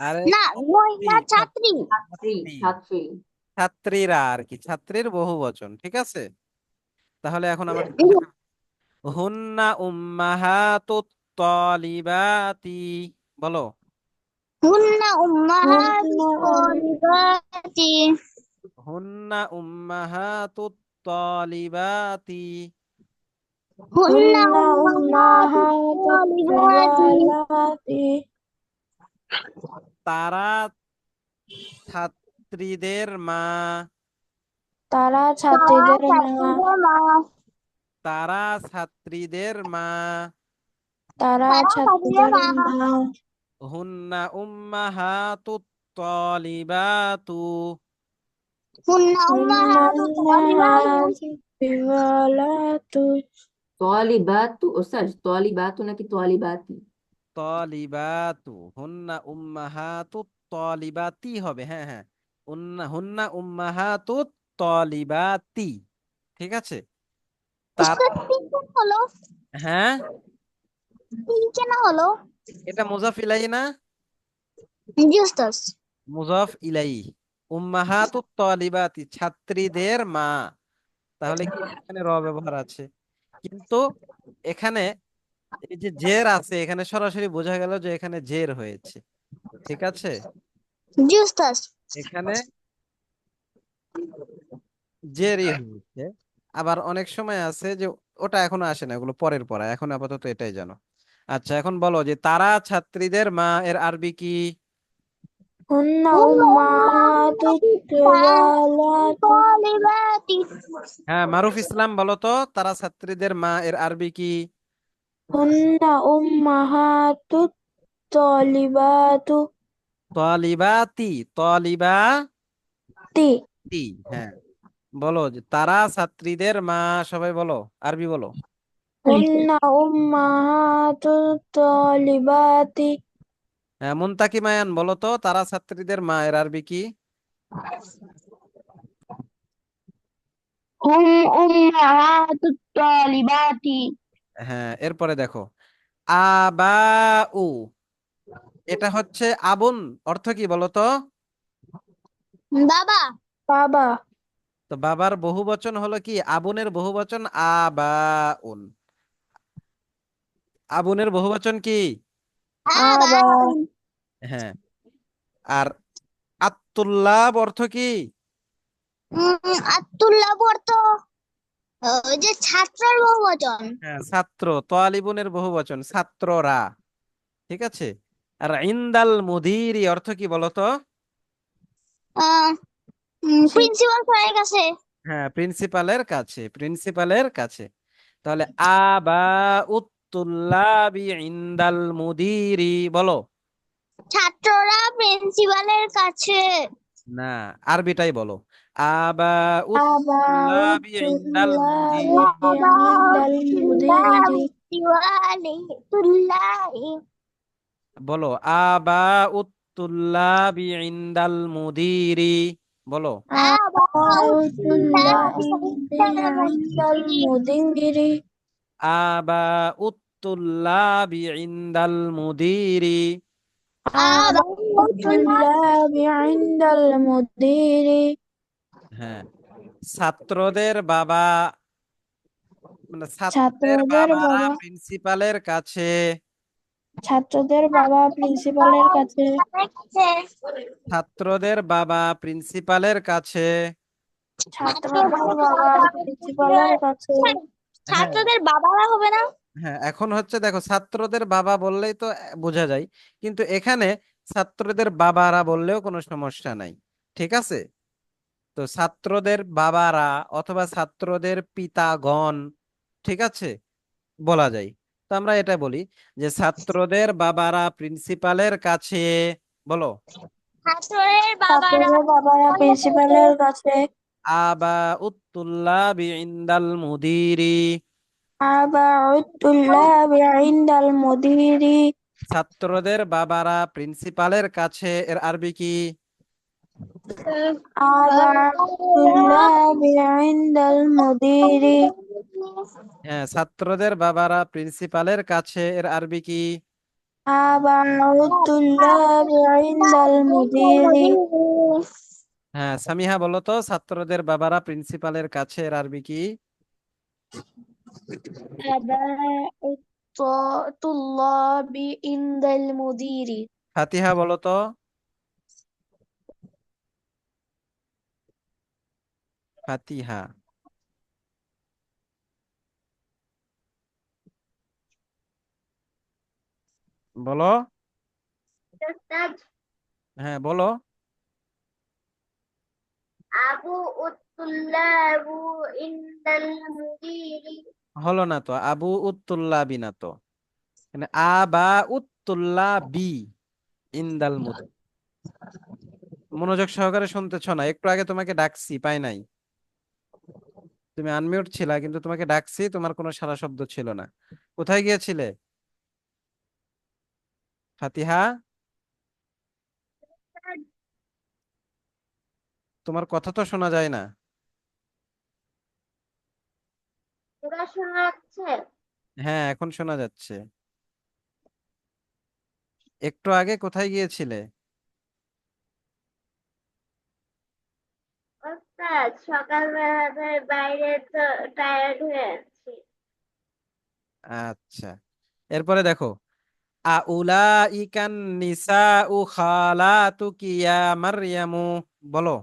আরে না ছাত্রী, মহিলা ছাত্রী ছাত্রী ছাত্রী, ছাত্রী ছাত্রীরা আর কি, ছাত্রীর বহুবচন, ঠিক আছে। তাহলে এখন আমাকে হুন্না উম্মাহাতুত তালিবাতি বলো। হুন্না উম্মাহাতু হুন্না তালিবাতি হুন্না উম্মাহাতুত তালিবাতি। হুন্না হুন্না উম্মাহাতু উম্মাহাতু তালিবাতি তিওয়ালাতি তারা ছাত্রীদের মা। তারা তারা ছাত্রীদের মা ছাত্রীদের মা তারা ছাত্রীদের মা। তারা তারা ছাত্রীদের ছাত্রীদের মা মা হুন্না উম্মাহাতুত তালিবাতু। হুন্না হুন্না উম্মাহাতু তালিবাতি উম্মাহাতু তিওয়ালাতু তলিবাতু ওস্তাদ তলিবাতু নাকি তলিবাতি তালিবাতু, হুন্না উম্মাহাতুত তালিবাতি হবে, হ্যাঁ হ্যাঁ। হুন্না উম্মাহাতুত তালিবাতি, ঠিক আছে। তার, উস্তাদ তিন কেন হলো হ্যাঁ, তিন কেন হলো এটা মুজাফ ইলাই না? জি উস্তাদ মুজাফ ইলাই। উম্মাহাতুত তালিবাতি ছাত্রীদের মা, তাহলে কি এখানে র ব্যবহার আছে, কিন্তু এখানে এই যে জের আছে, এখানে সরাসরি বোঝা গেল যে এখানে জের হয়েছে, ঠিক আছে। জি উস্তাদ এখানে জেরই হয়েছে। আবার অনেক সময় আছে যে ওটা এখনো আসে না, ওগুলো পরের পড়া, এখন আপাতত এটাই জানো। আচ্ছা, এখন বলো যে তারা ছাত্রীদের মা এর আরবি কি? হুন্না হুন্না উম্মাহাতু উম্মাহাতু তিওয়ালাতু তালিবাতি হ্যাঁ, মারুফ ইসলাম বলো তো, তারা ছাত্রীদের মা এর আরবি কি? হুন্না উম্মাহাতু তলিবাতু তালিবাতি, তালিবাতি। তি হ্যাঁ, বলো যে তারা ছাত্রীদের মা, সবাই বলো, আরবি বলো। হুন্না উম্মাহাতু তলিবাতি হ্যাঁ, মুনতাকি মায়ান বলো তো, তারা ছাত্রীদের মা এর আরবি কি? হুম উম্মাহাতু তালিবাতি হ্যাঁ, এরপরে দেখো আবাউ, এটা হচ্ছে আবুন, অর্থ কি বলতো? বাবা। বাবা। তো বাবার বহুবচন হলো কি? আবুনের বহুবচন আবাউন। আবুনের বহুবচন কি? আবা। হ্যাঁ। আর আত্তুল্লাব অর্থ কি? আব্দুল্লাহ অর্থ ওই যে ছাত্রের বহুবচন। হ্যাঁ, ছাত্র। তালিবুনের বহুবচন ছাত্ররা। ঠিক আছে। আর ইনদাল মুদিরি অর্থ কি বলতো? প্রিন্সিপাল স্যারের কাছে। হ্যাঁ, প্রিন্সিপালের কাছে, প্রিন্সিপালের কাছে। তাহলে আবা উত্তুল্লাবি ইনদাল মুদিরি, বলো। ছাত্ররা প্রিন্সিপালের কাছে। না, আরবিটাই বলো। আবা আবা উত্তুল্লাবি ইনদাল উতুল্লাহি মুদিরি। ইনদাল মুদিরি। বলো আবা উত্তুল্লাবি ইনদাল মুদিরি, বলো। আবা উতুল্লাহি ইনদাল মুদিরি। আবা উত্তুল্লাবি ইনদাল মুদিরি। আবা উতুল্লাহি ইনদাল মুদিরি। হ্যাঁ, ছাত্রদের বাবা, মানে ছাত্রদের ছাত্রদের বাবারা বাবা। প্রিন্সিপালের কাছে। ছাত্রদের বাবা প্রিন্সিপালের কাছে। ছাত্রদের বাবা প্রিন্সিপালের কাছে। ছাত্রদের বাবা প্রিন্সিপালের কাছে। হ্যাঁ, ছাত্রদের বাবারা হবে না? হ্যাঁ, এখন হচ্ছে দেখো, ছাত্রদের বাবা বললেই তো বোঝা যায়, কিন্তু এখানে ছাত্রদের বাবারা বললেও কোনো সমস্যা নাই। ঠিক আছে। তো ছাত্রদের বাবারা অথবা ছাত্রদের পিতাগণ, ঠিক আছে, বলা যায়। তো আমরা এটা বলি যে ছাত্রদের বাবারা প্রিন্সিপালের কাছে, বলো। ছাত্রদের বাবারা ছাত্রদের বাবারা প্রিন্সিপালের কাছে। আবা উত্তুল্লাবি ইনদাল মুদিরি। আবা উতুল্লাহি ইনদাল মুদিরি। ছাত্রদের বাবারা প্রিন্সিপালের কাছে, এর আরবি কি? আবা উতুল্লাহি ইনদাল মুদিরি। হ্যাঁ, ছাত্রদের বাবারা প্রিন্সিপালের কাছে, এর আরবি কি? আবা উতুল্লাহি ইনদাল মুদিরি। হ্যাঁ, সামিহা বলো তো, ছাত্রদের বাবারা প্রিন্সিপালের কাছে, এর আরবি কি? আবাউতুল্লাহি ইনদাল মুদিরি। ফাতিহা বলো তো। ফাতিহা বলো। হ্যাঁ, বলো। আবু উত্তুল্লাহ আবু ইন্দাল মুদিরি। হলো না তো, আবু উত্তুল্লাহ বিনা তো, মানে আবা উত্তুল্লাহ বি ইনদাল মুদ। মনোযোগ সহকারে শুনতেছ না? একটু আগে তোমাকে ডাকছি, পাই নাই। তুমি আনমিউট ছিলা, কিন্তু তোমাকে ডাকছি, তোমার কোনো সাড়া শব্দ ছিল না। কোথায় গিয়েছিলে ফাতিহা? তোমার কথা তো শোনা যায় না। এবার শোনা যাচ্ছে? হ্যাঁ, এখন শোনা যাচ্ছে। একটু আগে কোথায় গিয়েছিলে? ওস্তাদ, সকালবেলা বাইরে তো টায়ার্ড হয়ে আছি। আচ্ছা, এরপরে দেখো আউলাইকান নিসাউ খালাতুকি ইয়া মারইয়ামু, বলো।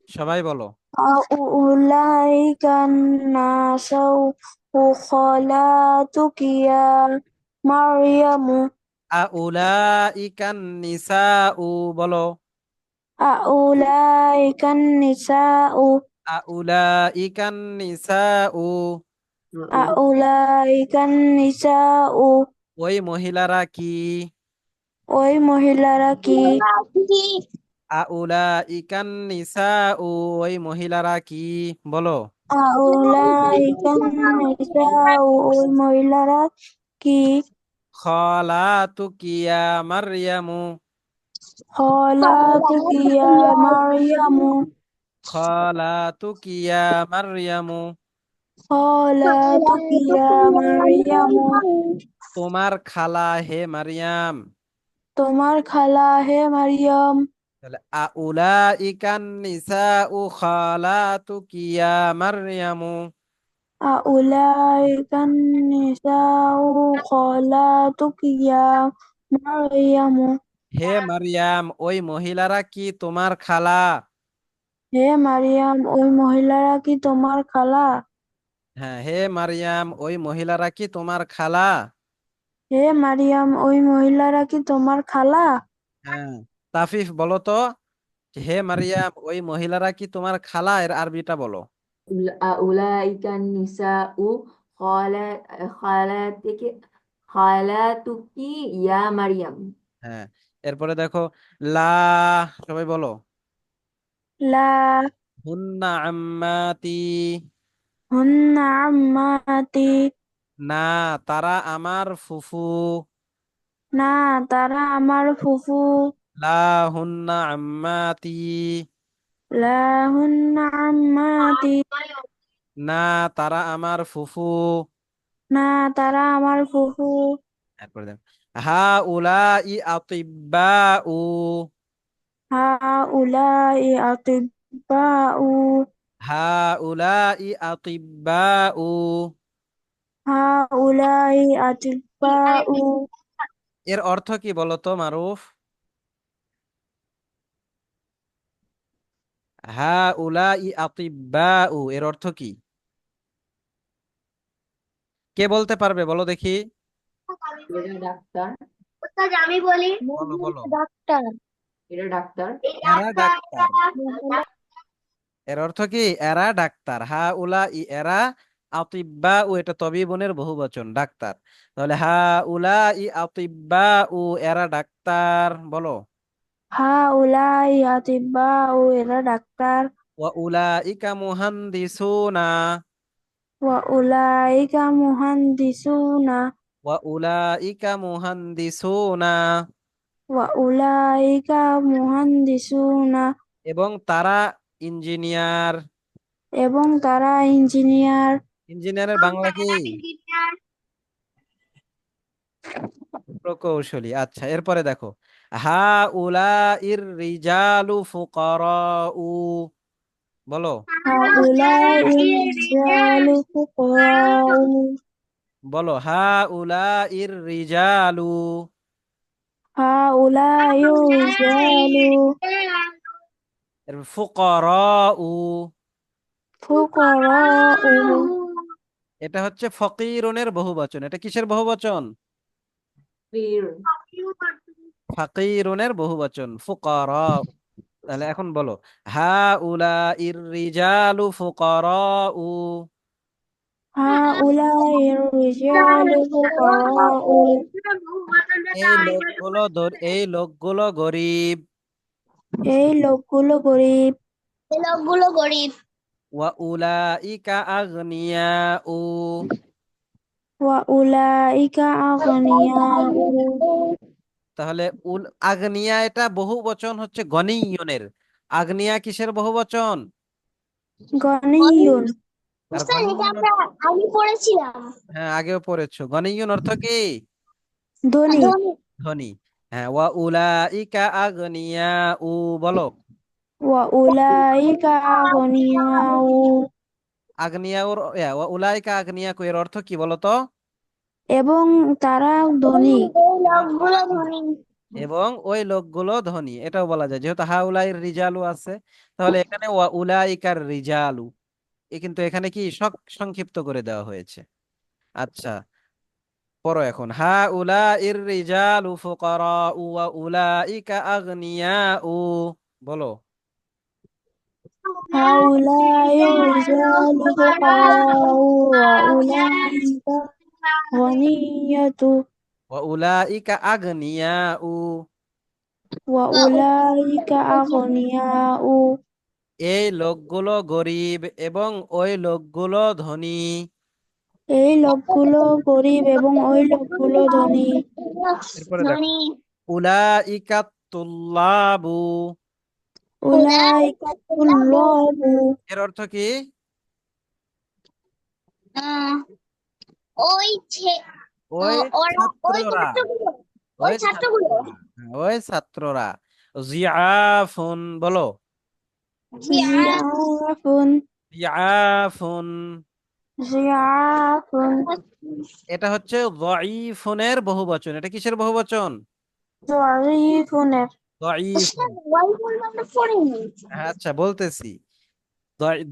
সবাই বলো। আউলাইকান নাসাউ খালাতুকি ইয়া মারইয়ামু। আউলাইকান নিসাউ, বলো। আউলাইকান নিসাউ। আউলাইকান নিসাউ, আউলাইকান নিসাউ। ওই মহিলারা কি? ওই মহিলারা কি? আউলাইকান নিসাউ, ওই মহিলারা কি, বলো। আউলাইকান নিসাউ। ওই মহিলারা কি? খালাতুকি ইয়া মারইয়ামু। খালাতুকি ইয়া মারইয়ামু। খালাতুকি ইয়া মারইয়ামু। خالاتك يا مريم তোমার খালা হে মারিয়াম। তোমার খালা হে মারিয়াম তাহলে আউলাইকান নিসাউ খালাতুকি ইয়া মারয়ামু। আউলাইকান নিসাউ খালাতুক ইয়া মারইয়াম হে মারিয়াম, ওই মহিলারা কি তোমার খালা? হে মারিয়াম ওই মহিলারা কি তোমার খালা হ্যাঁ, হে মারিয়াম, ওই মহিলারা কি তোমার খালা? হে মারিয়াম ওই মহিলারা কি তোমার খালা হ্যাঁ, তাফিফ বলো তো, হে মারিয়াম, ওই মহিলারা কি তোমার খালা, এর আরবিটা বলো। উলাইকান নিসাউ খালা খালাতিকি খালাতুকি ইয়া মারিয়াম। হ্যাঁ, এরপরে দেখো লা, সবাই বলো। লা হুন্না আম্মাতি। হুন্না আম্মাতি না, তারা আমার ফুফু। না তারা আমার ফুফু লা হুন্না আম্মাতি। লা হুন্না আম্মাতি না, তারা আমার ফুফু। না তারা আমার ফুফু এরপরে দেখো হা উলা ই আতিব্বা উ। হা উলাই আতিব্বাউ হা উলা ই আতিব্বা উ। হা উলাই আতিব্বাউ এর অর্থ কি বলো তো মারুফ? হা উলা ই আতিব্বা উ, এর অর্থ কি? কে বলতে পারবে বলো দেখি। এরা ডাক্তার। ওস্তাদ আমি বলি বলো বলো। ডাক্তার এরা ডাক্তার। এরা ডাক্তার। এর অর্থ কি? এরা ডাক্তার। হা উলা ই এরা, আতিব্বা উ এটা তবিবুনের বহুবচন ডাক্তার। তাহলে হা উলা ই আতিব্বা উ, এরা ডাক্তার বলো। হা উলাই আতিব্বাউ এরা ডাক্তার ওয়া উলা ইকা মুহান্দিসুনা। ওয়া উলাইকা মুহান্দিসুনা ওয়া উলা ইকা মুহান্দিসুনা। ওয়া উলাইকা মুহান্দিসুনা এবং তারা ইঞ্জিনিয়ার। এবং তারা ইঞ্জিনিয়ার ইঞ্জিনিয়ারের বাংলা কি? প্রকৌশলী। আচ্ছা, এরপরে দেখো হা উলা ইর রিজালু ফুকারাউ বলো। হাউলাই রিজালু ফুকরাউ বলো হা উলা ইর রিজালু। হাউলাই রিজালু ফুকারাউ, ফুকরাউ এটা হচ্ছে ফকিরুনের বহুবচন। এটা কিসের বহুবচন? ফির ফাকিরুনের বহুবচন ফুকারা। তাহলে এখন বলো হা উলা ইর রিজালু ফুকারাউ। হাউলাই রিজালু ফুকরাউ এই লোকগুলো গরিব। এই লোকগুলো গরিব এই লোকগুলো গরিব ওয়া উলাইকা আগনিয়াউ। ওয়া উলাইকা আগনিয়াউ তাহলে আগনিয়া এটা বহুবচন হচ্ছে গনিয়নের। আগনিয়া কিসের বহুবচন? গনিয়ুন আর বুঝছেন এটা গনিয়ন, আমরা আগে পড়েছিলাম হ্যাঁ আগেও পড়েছো। গনিয়ন অর্থ কি? ধনী ধনী ধনী। হ্যাঁ, ওয়া উলাইকা আগনিয়াউ বলো। ওয়া উলাইকা আগনিয়াউ আগনিয়াউর ওয়া উলাইকা আগনিয়াকু এর অর্থ কি বলো তো? এবং তারা ধনী এই এবং লোকগুলো ধনী এবং ওই লোকগুলো ধনী, এটাও বলা যায় যেহেতু হাউলাইর রিজালু আছে। তাহলে এখানে ওয়া উলাইকার রিজালু, কিন্তু এখানে কি সংক্ষিপ্ত করে দেওয়া হয়েছে। আচ্ছা, পড়ো এখন হা উলাইর রিজালু ফুকারাউ ওয়া উলাইকা আগনিয়াউ বলো। হাউলাই রিজালু ফুকারাউ ওয়া উলাইকা গনিয়াতু ওয়া উলাইকা আগনিয়াউ, ওয়া উলাইকা আগনিয়াউ এই লোকগুলো গরিব এবং ওই লোকগুলো ধনী। এই লোকগুলো গরিব এবং ওই লোকগুলো ধনী এরপরে দেখো ধনী উলাইকা তুল্লাবু। উলাইকা তুল্লাবু এর অর্থ কি? আহ, ওই ছে- ওই ওরা ওই ছাত্ররা ছাত্রগুলো ওই ওই ছাত্রগুলো ছাত্ররা হ্যাঁ, ওই ছাত্ররা জিআফুন বলো জিরাফুন জিআফুন জিরাফুন এটা হচ্ছে যঈফুনের বহুবচন। এটা কিসের বহুবচন? জরিফুনের যঈফুন। আমরা পড়িনি। আচ্ছা বলতেছি,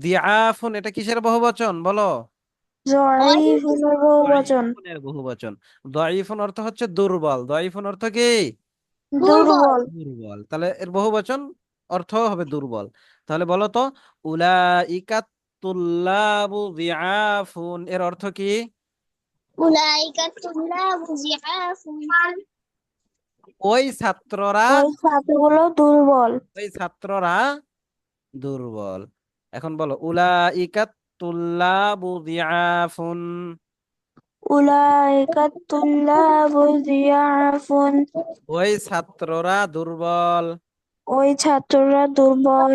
দিআফুন এটা কিসের বহুবচন বলো? জরিফুনের বহুবচন যঈফুনের বহুবচন। যঈফুন অর্থ হচ্ছে দুর্বল। যঈফুন অর্থ কি? দুর্বল। দুর্বল দুর্বল। তাহলে এর বহুবচন অর্থ হবে দুর্বল। তাহলে বলো তো, উলাইকা তুল্লাবু দিআফুন এর অর্থ কি? উলাইকা তুল্লাবু জিআফুন। ওই ছাত্ররা ওই ছাত্রগুলো দুর্বল ওই ছাত্ররা দুর্বল। এখন বলো উলাইকা তুল্লাবু দিআফুন। উলাইকা তুল্লাবু জিরাফুন ওই ছাত্ররা দুর্বল। ওই ছাত্ররা দুর্বল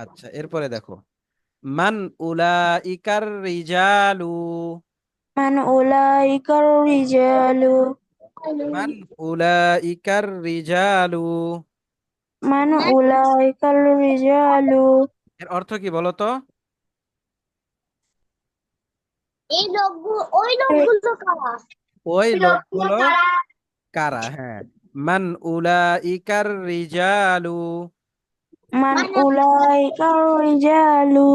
আচ্ছা এরপরে দেখো, মান উলাইকার রিজালু। মান উলাইকার রিজালু মান উলাইকার রিজালু মান উলাইকার রিজালু এর অর্থ কি বলো তো? এই লোকগুলো ওই এ- লোকগুলো কারা? ওই ওই লোকগুলো লোকগুলো কারা? কারা? হ্যাঁ, মান উলাইকার রিজালু। মান মানে উলাইকার রিজালু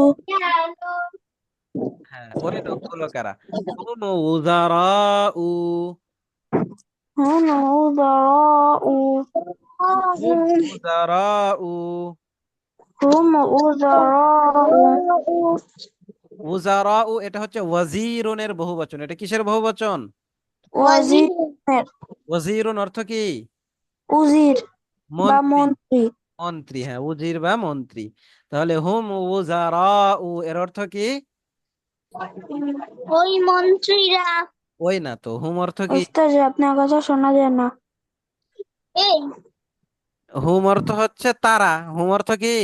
হ্যাঁ, ওই লোকগুলো কারা? হুম উজারাউ। হুম উযারাউ হুম উজারাউ। হুম উযারাউ উজারাউ এটা হচ্ছে ওয়াজিরুনের বহুবচন। এটা কিসের বহুবচন? ওয়াজির। ওয়াজির ওয়াজিরুন অর্থ কি? উজির বা মন্ত্রী। মন্ত্রী মন্ত্রী, হ্যাঁ, উজির বা মন্ত্রী। তাহলে হুম উজারাউ এর অর্থ কি? ওই মন্ত্রীরা। ওই না তো, হুম অর্থ কি? ওস্তাদ আপনার কথা শোনা যায় না এই হুম অর্থ হচ্ছে তারা। হুম অর্থ কি?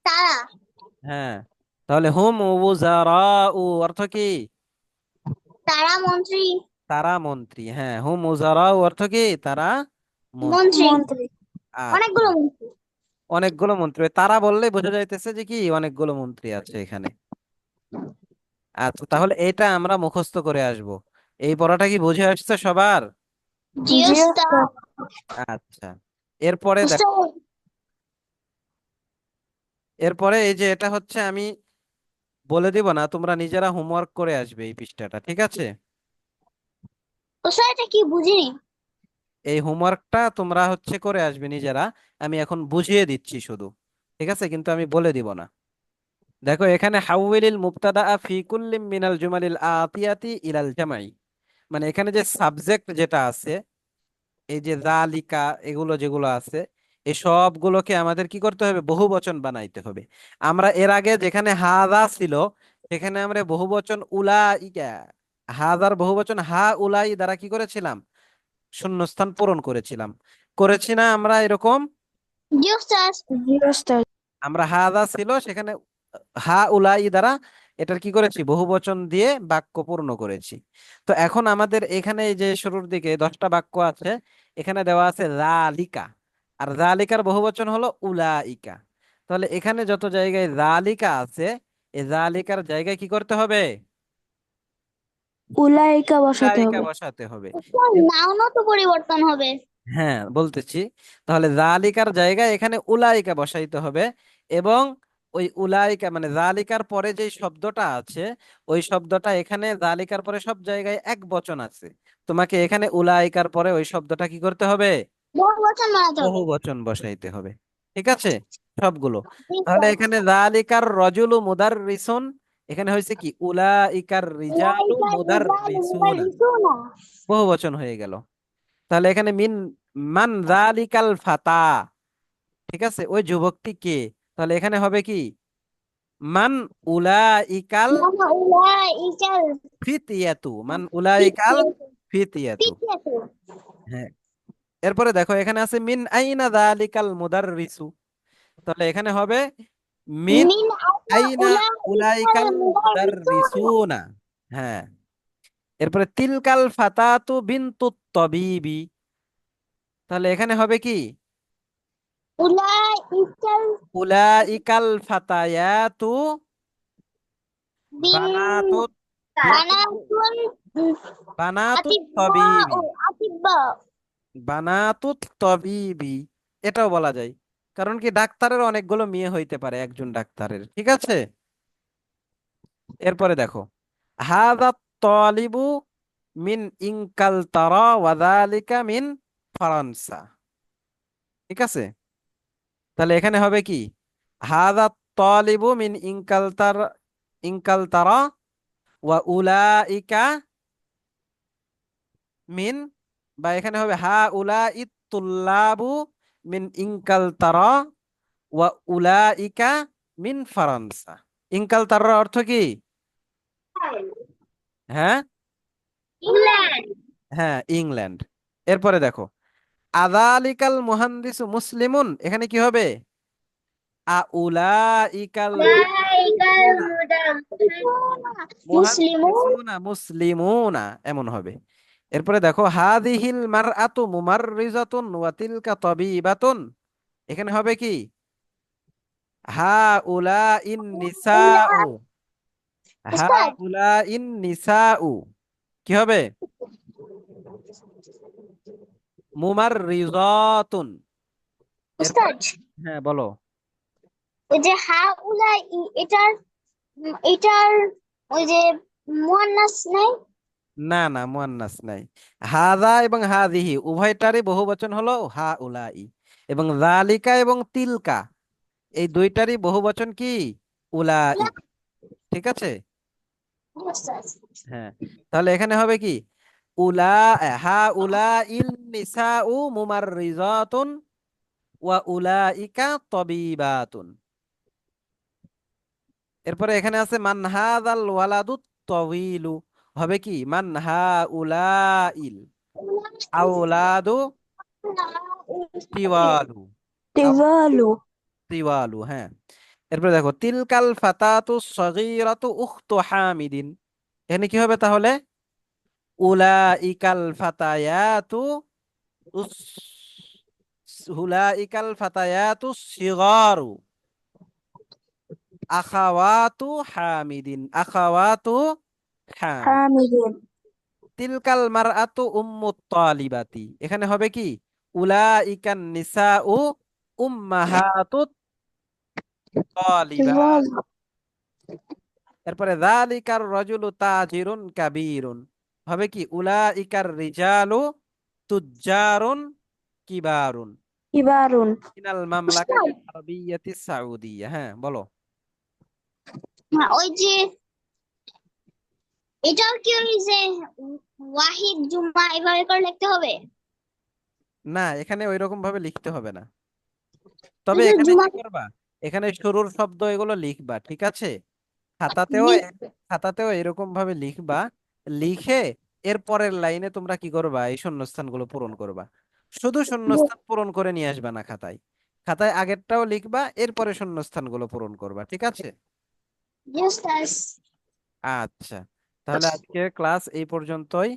তারা। হ্যাঁ, তাহলে হুম উজারাউ অর্থ কি? তারা মন্ত্রী। তারা মন্ত্রী। হ্যাঁ, হুম উজারাউ অর্থ কি? তারা মন্ত্রী। মন্ত্রী মন্ত্রী আচ্ছা, অনেকগুলো মন্ত্রী। অনেকগুলো মন্ত্রী। ওই তারা বললে বোঝা যাইতেছে যে কি অনেকগুলো মন্ত্রী আছে এখানে। আচ্ছা, তাহলে এটা আমরা মুখস্থ করে আসব। এই পড়াটা কি বুঝে আসছে সবার? জি জি ওস্তাদ। ওস্তাদ আচ্ছা, এরপরে দেখো, ওস্তাদ এরপরে এই যে এটা হচ্ছে আমি বলে দিব না, তোমরা নিজেরা হোমওয়ার্ক করে আসবে এই পৃষ্ঠাটা, ঠিক আছে? ওস্তাদ এটা কি বুঝিনি। এই হোমওয়ার্কটা তোমরা হচ্ছে করে আসবে নিজেরা। আমি এখন বুঝিয়ে দিচ্ছি শুধু, ঠিক আছে? কিন্তু আমি বলে দিব না। দেখো এখানে হাউইলিল মুবতাদা ফি কুল্লি মিনাল জুমালিল আতিয়াতি ইলাল জামাই, মানে এখানে যে সাবজেক্ট যেটা আছে, এই যে জালিকা এগুলো যেগুলো আছে, এই সবগুলোকে আমাদের কি করতে হবে? বহুবচন বানাইতে হবে। আমরা এর আগে যেখানে হাদা ছিল সেখানে আমরা বহুবচন উলাইকা, হাদার বহুবচন হা উলাই দ্বারা কি করেছিলাম? শূন্যস্থান পূরণ করেছিলাম। করেছি না আমরা এরকম? জি ওস্তাদ। জি ওস্তাদ আমরা হাদা ছিল সেখানে হা উলাই দ্বারা এটার কি করেছি? বহুবচন দিয়ে বাক্য পূর্ণ করেছি। তো এখন আমাদের এখানে এই যে শুরুর দিকে 10টা বাক্য আছে, এখানে দেওয়া আছে জালিকা, আর জালিকার বহুবচন হলো উলাইকা। তাহলে এখানে যত জায়গায় জালিকা আছে, এই জালিকার জায়গায় কি করতে হবে? উলাইকা বসাতে উলাইকা হবে বসাতে হবে। ওস্তাদ নাউনও তো পরিবর্তন হবে। হ্যাঁ বলতেছি, তাহলে জালিকার জায়গায় এখানে উলাইকা বসাইতে হবে। এবং ওই উলাইকা মানে জালিকার পরে যে শব্দটা আছে, ওই শব্দটা এখানে জালিকার পরে সব জায়গায় এক বচন আছে। তোমাকে এখানে উলাইকার পরে ওই শব্দটা কি করতে হবে? বহু বচন বানাতে বহু হবে। বচন বসাইতে হবে, ঠিক আছে? সবগুলো। জি তাহলে ওস্তাদ। এখানে জালিকার রজুলু মুদাররিসুন, এখানে হয়েছে কি উলাইকার রিজালু উলাইকা রিজালু মুদাররিসুনা, মুবাররিসুনা। বহু বচন হয়ে গেল। তাহলে এখানে মান জালিকাল ফাতা, ঠিক আছে? ওই যুবকটি কে? তাহলে এখানে হবে কি? মান উলাইকাল মামা উলাইকাল ফিতিয়াতু, মান উলাইকাল ফিতয়াতু। ফিতিয়াতু। ফিতয়াতু। হ্যাঁ, এরপরে দেখো এখানে আছে মিন আইনা যালিকাল মুদাররিসু, তাহলে এখানে হবে মিন মিন আইনা উলাইকাল মুদাররিসুনা। হ্যাঁ, এরপরে তিলকাল ফাতাতু বিনতুত তাবিবি, তাহলে এখানে হবে কি উলাইকাল উলাইকাল ফাতায়াতু বিন বানাতুত বিনতুত বানাতুত তাবিবি, আতিব্বা। বানাতুত তাবিবি, এটাও বলা যায়, কারণ কি ডাক্তারের অনেকগুলো মেয়ে হইতে পারে একজন ডাক্তারের, ঠিক আছে। এরপরে দেখো, হাদা তালিবু মিন ইনকালতারা ওয়া যালিকা মিন ফরানসা, ঠিক আছে। তাহলে এখানে হবে কি হাদা তালিবু মিন ইনকালতারা ওয়া উলাইকা মিন, বা এখানে হবে হা উলা ইত্তুল্লাবু মিন ইনকালতারা ওয়া উলাইকা মিন ফরানসা। ইনকালতারার অর্থ কি? হ্যাঁ, ইংল্যান্ড। হ্যাঁ, ইংল্যান্ড। এরপরে দেখো, আযালিকাল মুহান্দিসু মুসলিমুন, এখানে কি হবে আউলাইকাল উলাইকাল মুসলিমুন। মুহাদ্দিসুনা মুসলিমুনা, এমন হবে। এরপরে দেখো, হাদিহিল মারআতু মুমাররিজাতুন ওয়া তিলকা তাবিবাতুন, এখানে হবে কি হাউলাইন নিসাউ, উস্তাদ, হাউলাইন নিসাউ, কি হবে মুমাররিজাতুন। এরপরে, উস্তাদ, হ্যাঁ বলো। ওই যে হাউলাই, এটার ওই যে মুয়ান্নাস নাই? না না, মুয়ান্নাস নাই। হাযা এবং হাযিহি উভয়টারই বহুবচন হলো হাউলাই, এবং যালিকা এবং তিলকা এই দুইটারই বহুবচন কি উলাই, ঠিক আছে। উস্তাদ, হ্যাঁ, তাহলে এখানে হবে কি উলা হাউলাইল নিসাউ মুমাররিজাতুন ওয়া উলাইকা তাবিবাতুন। এরপরে এখানে আছে মান হাযাল ওয়ালাদুত তাওয়িলু, হবে কি মান হাউলাইল আওলাদু তিওয়ালু, তিওয়ালু, তিওয়ালু, হ্যাঁ। এরপরে দেখো, তিলকাল ফাতাতু সগীরাতু উখতু হামিদিন, এখানে কি হবে তাহলে উলাইকাল ফাতায়াতু উলাইকাল ফাতায়াতু সিগারু আখাওয়াতু হামিদিন, আখাওয়াতু হামিদ। হামিদিন, তিলকাল মারআতু উম্মুত তালিবাতি, এখানে হবে কি উলাইকান নিসাউ উম্মাহাতুত তালিবাত। তিওয়ালু, এরপরে যালিকার রাজুলু তাজিরুন কাবীরুন, হবে কি উলাইকার রিজালু তুজ্জারুন কিবারুন কিবারুন। মিনাল উস্তাদ, মামলাকাতিল আরাবিয়াতিস সাউদিয়া। হ্যাঁ বলো। ওই যে এটাও কি ওই যে ওয়াহিদ জুম্মা এভাবে করে লিখতে হবে? না, এখানে ওই রকম ভাবে লিখতে হবে না, তবে ওই যে এখানে জুমা কি করবা, এখানে শুরুর শব্দ এগুলো লিখবা, ঠিক আছে। খাতাতেও খাতাতেও এরকম ভাবে লিখবা, লিখে এর পরের লাইনে তোমরা কি করবা, এই শূন্যস্থানগুলো পূরণ করবা। শুধু শূন্যস্থান পূরণ করে নিয়ে আসবা না খাতায়, খাতায় আগেরটাও লিখবা, এরপরে শূন্যস্থানগুলো পূরণ করবা, ঠিক আছে। উস্তাদ। আচ্ছা, তাহলে আজকে ক্লাস এই পর্যন্তই।